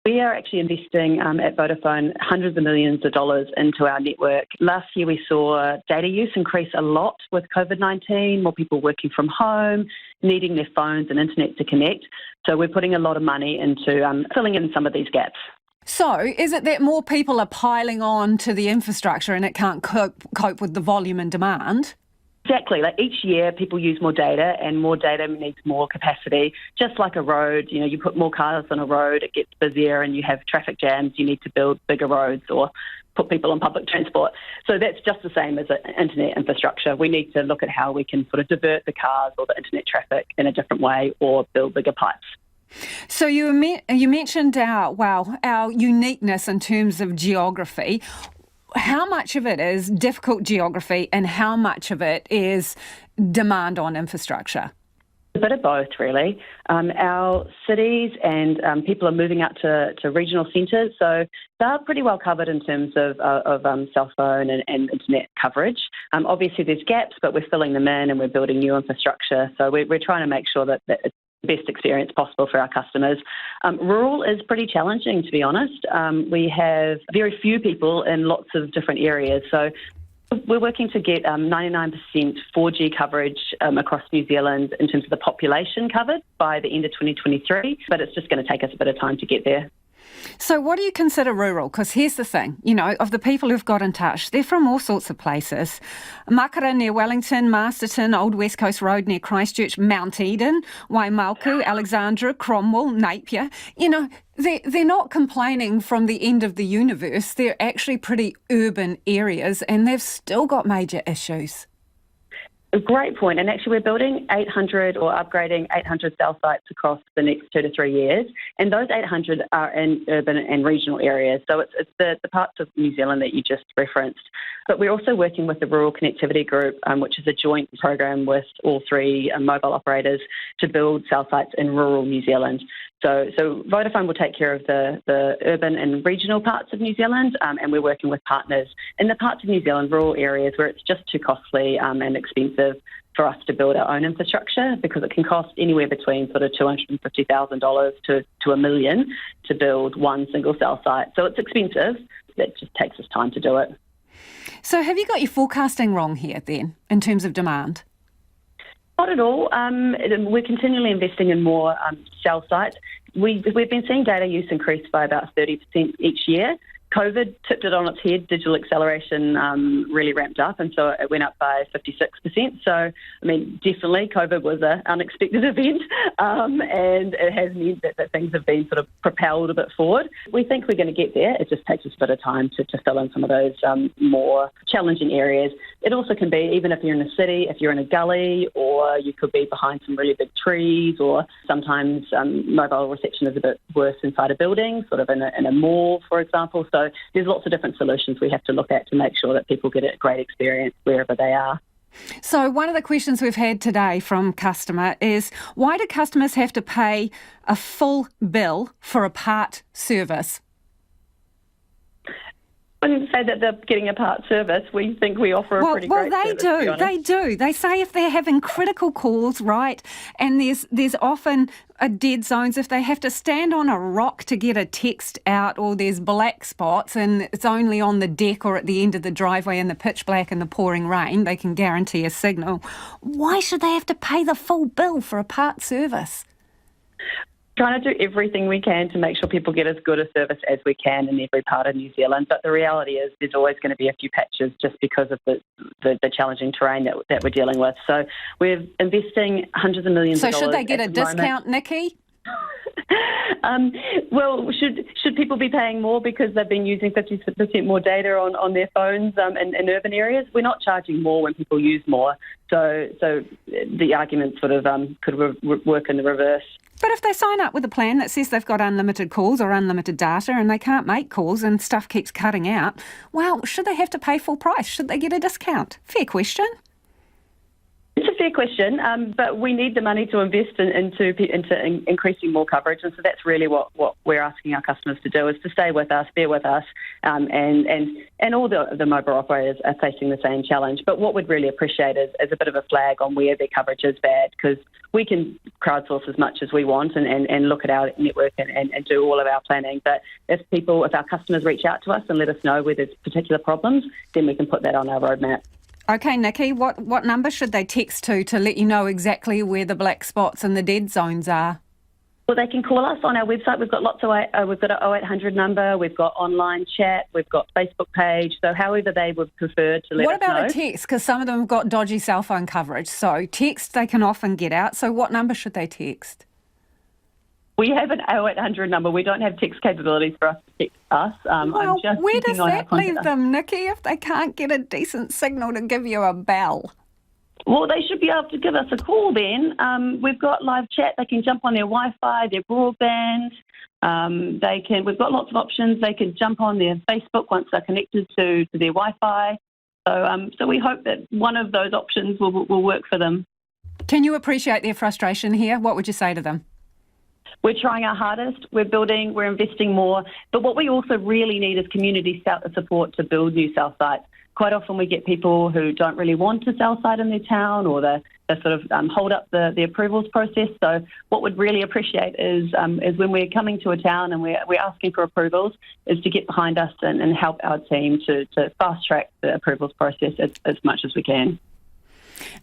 We are actually investing at Vodafone hundreds of millions of dollars into our network. Last year we saw data use increase a lot with COVID-19, more people working from home, needing their phones and internet to connect. So we're putting a lot of money into filling in some of these gaps. So is it that more people are piling on to the infrastructure and it can't cope with the volume and demand? Exactly. Like each year, people use more data, and more data needs more capacity. Just like a road, you put more cars on a road, it gets busier, and you have traffic jams. You need to build bigger roads or put people on public transport. So that's just the same as internet infrastructure. We need to look at how we can sort of divert the cars or the internet traffic in a different way, or build bigger pipes. So you mentioned our uniqueness in terms of geography. How much of it is difficult geography and how much of it is demand on infrastructure? A bit of both, really. Our cities and people are moving out to regional centres, so they're pretty well covered in terms of cell phone and internet coverage. Obviously, there's gaps, but we're filling them in and we're building new infrastructure. So we're trying to make sure that it's the best experience possible for our customers. Rural is pretty challenging, to be honest. We have very few people in lots of different areas. So we're working to get 99% 4G coverage across New Zealand in terms of the population covered by the end of 2023, but it's just going to take us a bit of time to get there. So what do you consider rural? Because here's the thing, of the people who've got in touch, they're from all sorts of places. Makara near Wellington, Masterton, Old West Coast Road near Christchurch, Mount Eden, Waimalku, Alexandra, Cromwell, Napier. They're not complaining from the end of the universe. They're actually pretty urban areas and they've still got major issues. A great point. And actually, we're building 800 or upgrading 800 cell sites across the next 2 to 3 years. And those 800 are in urban and regional areas. So it's the parts of New Zealand that you just referenced. But we're also working with the Rural Connectivity Group, which is a joint program with all three mobile operators to build cell sites in rural New Zealand. So Vodafone will take care of the urban and regional parts of New Zealand, and we're working with partners in the parts of New Zealand, rural areas where it's just too costly and expensive for us to build our own infrastructure, because it can cost anywhere between sort of $250,000 to $1 million to build one single cell site. So it's expensive. It just takes us time to do it. So have you got your forecasting wrong here then, in terms of demand? Not at all. We're continually investing in more cell sites. We've been seeing data use increase by about 30% each year. COVID tipped it on its head. Digital acceleration really ramped up, and so it went up by 56%. So, definitely COVID was an unexpected event, and it has meant that things have been sort of propelled a bit forward. We think we're going to get there. It just takes us a bit of time to fill in some of those more challenging areas. It also can be, even if you're in a city, if you're in a gully, or you could be behind some really big trees, or sometimes mobile reception is a bit worse inside a building, sort of in a mall, for example. So there's lots of different solutions we have to look at to make sure that people get a great experience wherever they are. So one of the questions we've had today from customer is, why do customers have to pay a full bill for a part service? I didn't say that they're getting a part service. We think we offer a pretty great service. They do. They say if they're having critical calls, right, and there's often dead zones, if they have to stand on a rock to get a text out, or there's black spots and it's only on the deck or at the end of the driveway in the pitch black and the pouring rain, they can guarantee a signal. Why should they have to pay the full bill for a part service? Trying to do everything we can to make sure people get as good a service as we can in every part of New Zealand. But the reality is there's always going to be a few patches just because of the challenging terrain that we're dealing with. So we're investing hundreds of millions of dollars. So should they get a discount, Nikki? Well, should people be paying more because they've been using 50% more data on their phones in urban areas? We're not charging more when people use more. So the argument sort of could work in the reverse. But if they sign up with a plan that says they've got unlimited calls or unlimited data and they can't make calls and stuff keeps cutting out, well, should they have to pay full price? Should they get a discount? Fair question. It's a fair fair question, but we need the money to invest into increasing more coverage, and so that's really what we're asking our customers to do, is to stay with us, bear with us, and all the mobile operators are facing the same challenge. But what we'd really appreciate is a bit of a flag on where their coverage is bad, because we can crowdsource as much as we want and look at our network and do all of our planning. But if our customers reach out to us and let us know where there's particular problems, then we can put that on our roadmap. Okay, Nikki, what number should they text to let you know exactly where the black spots and the dead zones are? Well, they can call us on our website. We've got we've got an 0800 number, we've got online chat, we've got Facebook page. So however they would prefer to let us know. What about a text? Because some of them have got dodgy cell phone coverage. So text they can often get out. So what number should they text? We have an 0800 number. We don't have text capabilities for us to text us. Well, where does that leave them, Nikki, if they can't get a decent signal to give you a bell? Well, they should be able to give us a call then. We've got live chat. They can jump on their Wi-Fi, their broadband. We've got lots of options. They can jump on their Facebook once they're connected to their Wi-Fi. So we hope that one of those options will work for them. Can you appreciate their frustration here? What would you say to them? We're trying our hardest. We're building. We're investing more. But what we also really need is community support to build new cell sites. Quite often we get people who don't really want a cell site in their town, or they sort of hold up the approvals process. So what we'd really appreciate is when we're coming to a town and we're asking for approvals, is to get behind us and help our team to fast track the approvals process as much as we can.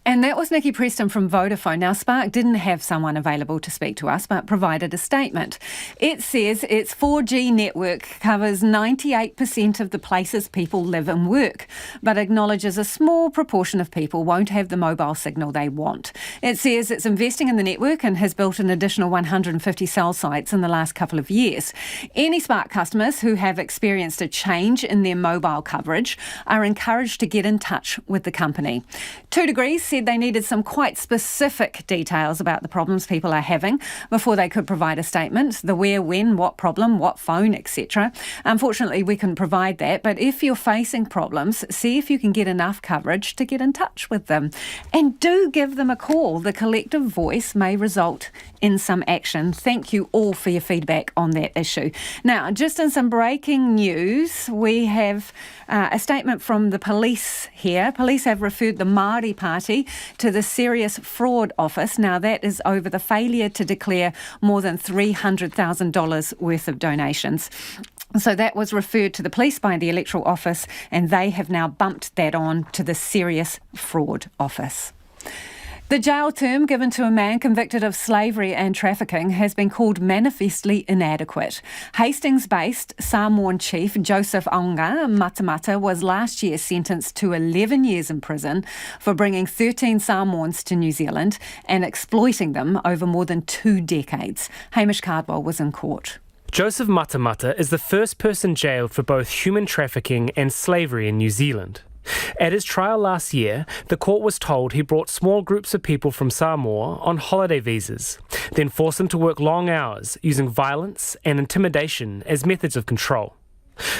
And that was Nikki Preston from Vodafone. Now, Spark didn't have someone available to speak to us, but provided a statement. It says its 4G network covers 98% of the places people live and work, but acknowledges a small proportion of people won't have the mobile signal they want. It says it's investing in the network and has built an additional 150 cell sites in the last couple of years. Any Spark customers who have experienced a change in their mobile coverage are encouraged to get in touch with the company. 2 Degrees said they needed some quite specific details about the problems people are having before they could provide a statement, the where, when, what problem, what phone, etc. Unfortunately, we can provide that, but if you're facing problems, see if you can get enough coverage to get in touch with them. And do give them a call. The collective voice may result in some action. Thank you all for your feedback on that issue. Now, just in some breaking news, we have a statement from the police here. Police have referred the Maori Party to the Serious Fraud Office. Now, that is over the failure to declare more than $300,000 worth of donations. So that was referred to the police by the Electoral Office, and they have now bumped that on to the Serious Fraud Office. The jail term given to a man convicted of slavery and trafficking has been called manifestly inadequate. Hastings-based Samoan chief Joseph Aunga Matamata was last year sentenced to 11 years in prison for bringing 13 Samoans to New Zealand and exploiting them over more than 2 decades. Hamish Cardwell was in court. Joseph Matamata is the first person jailed for both human trafficking and slavery in New Zealand. At his trial last year, the court was told he brought small groups of people from Samoa on holiday visas, then forced them to work long hours using violence and intimidation as methods of control.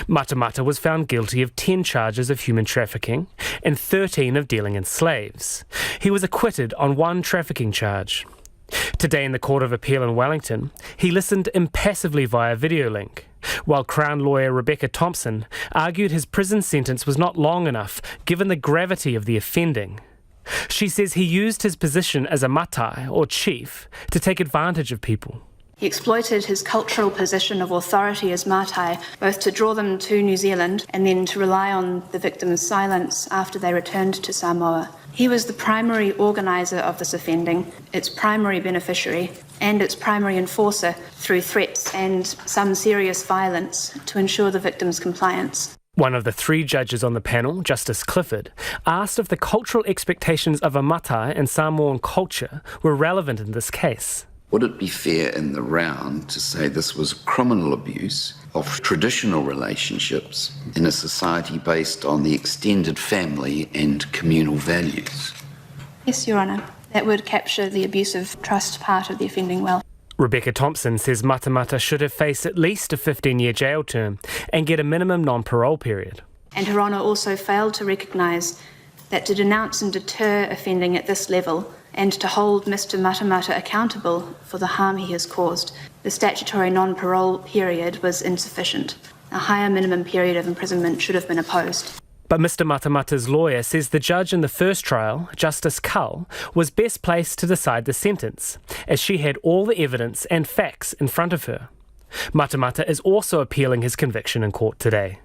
Matamata was found guilty of 10 charges of human trafficking and 13 of dealing in slaves. He was acquitted on 1 trafficking charge. Today in the Court of Appeal in Wellington, he listened impassively via video link, while Crown lawyer Rebecca Thompson argued his prison sentence was not long enough given the gravity of the offending. She says he used his position as a matai, or chief, to take advantage of people. He exploited his cultural position of authority as Mātai, both to draw them to New Zealand and then to rely on the victims' silence after they returned to Samoa. He was the primary organiser of this offending, its primary beneficiary, and its primary enforcer through threats and some serious violence to ensure the victims' compliance. One of the 3 judges on the panel, Justice Clifford, asked if the cultural expectations of a matai and Samoan culture were relevant in this case. Would it be fair in the round to say this was criminal abuse of traditional relationships in a society based on the extended family and communal values? Yes, Your Honour. That would capture the abuse of trust part of the offending well. Rebecca Thompson says Matamata should have faced at least a 15-year jail term and get a minimum non-parole period. And Her Honour also failed to recognise that to denounce and deter offending at this level and to hold Mr Matamata accountable for the harm he has caused, the statutory non-parole period was insufficient. A higher minimum period of imprisonment should have been imposed. But Mr Matamata's lawyer says the judge in the first trial, Justice Cull, was best placed to decide the sentence, as she had all the evidence and facts in front of her. Matamata is also appealing his conviction in court today.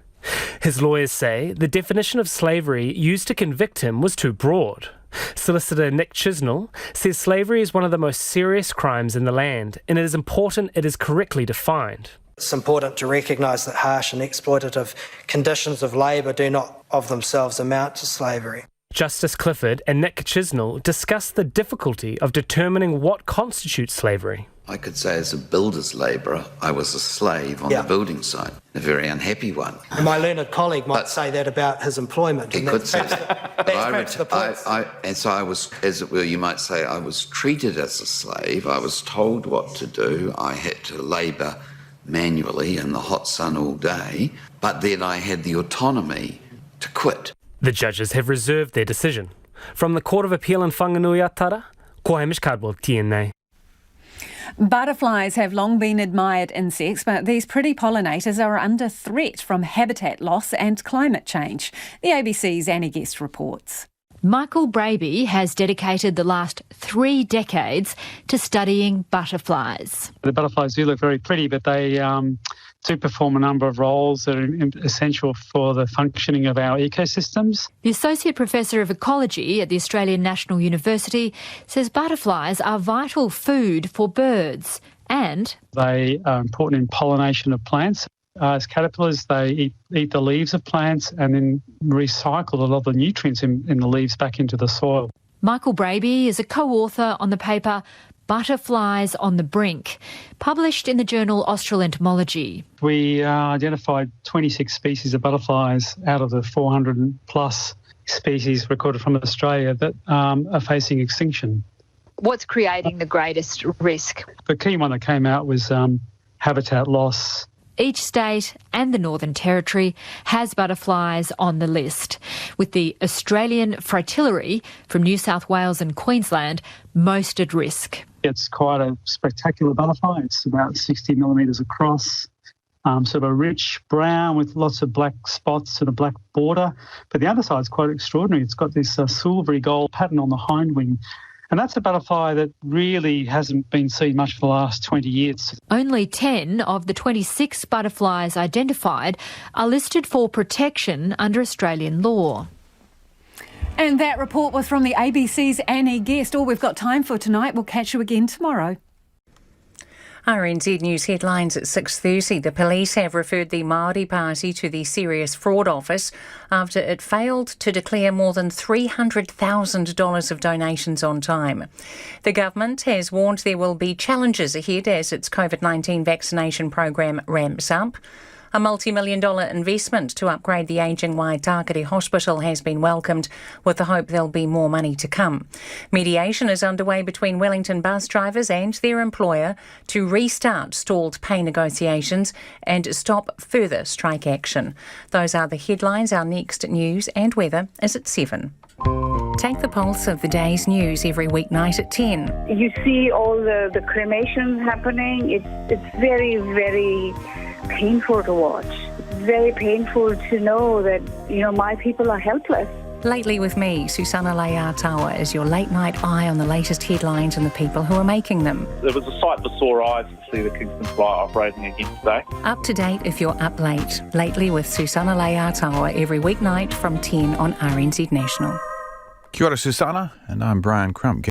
His lawyers say the definition of slavery used to convict him was too broad. Solicitor Nick Chisnell says slavery is one of the most serious crimes in the land, and it is important it is correctly defined. It's important to recognise that harsh and exploitative conditions of labour do not of themselves amount to slavery. Justice Clifford and Nick Chisnell discussed the difficulty of determining what constitutes slavery. I could say as a builder's labourer, I was a slave on the building site, a very unhappy one. And my learned colleague might say that about his employment. He could say that. And so I was, as it were, you might say, I was treated as a slave. I was told what to do. I had to labour manually in the hot sun all day, but then I had the autonomy to quit. The judges have reserved their decision. From the Court of Appeal in Whanganui, Aotearoa, ko Hamish Cardwell, TNA. Butterflies have long been admired insects, but these pretty pollinators are under threat from habitat loss and climate change. The ABC's Annie Guest reports. Michael Braby has dedicated the last 3 decades to studying butterflies. The butterflies do look very pretty, but they do perform a number of roles that are essential for the functioning of our ecosystems. The Associate Professor of Ecology at the Australian National University says butterflies are vital food for birds and they are important in pollination of plants. As caterpillars, they eat the leaves of plants and then recycle a lot of the nutrients in the leaves back into the soil. Michael Braby is a co-author on the paper Butterflies on the Brink, published in the journal Austral Entomology. We identified 26 species of butterflies out of the 400 plus species recorded from Australia that are facing extinction. What's creating the greatest risk? The key one that came out was habitat loss. Each state and the Northern Territory has butterflies on the list, with the Australian fritillary from New South Wales and Queensland most at risk. It's quite a spectacular butterfly. It's about 60 millimetres across, sort of a rich brown with lots of black spots and a black border. But the other side is quite extraordinary. It's got this silvery gold pattern on the hind wing. And that's a butterfly that really hasn't been seen much for the last 20 years. Only 10 of the 26 butterflies identified are listed for protection under Australian law. And that report was from the ABC's Annie Guest. All we've got time for tonight. We'll catch you again tomorrow. RNZ News headlines at 6:30. The police have referred the Maori Party to the Serious Fraud Office after it failed to declare more than $300,000 of donations on time. The government has warned there will be challenges ahead as its COVID-19 vaccination program ramps up. A multi-million-dollar investment to upgrade the ageing Waitakere Hospital has been welcomed, with the hope there'll be more money to come. Mediation is underway between Wellington bus drivers and their employer to restart stalled pay negotiations and stop further strike action. Those are the headlines. Our next news and weather is at 7. Take the pulse of the day's news every weeknight at 10. You see all the cremations happening. It's very, very painful to watch. It's very painful to know that, my people are helpless. Lately with me, Susanna Leatoa, is your late night eye on the latest headlines and the people who are making them. It was a sight for sore eyes to see the Kingston Fly operating again today. Up to date if you're up late. Lately with Susanna Leatoa every weeknight from 10 on RNZ National. Kia ora, Susanna, and I'm Brian Crump.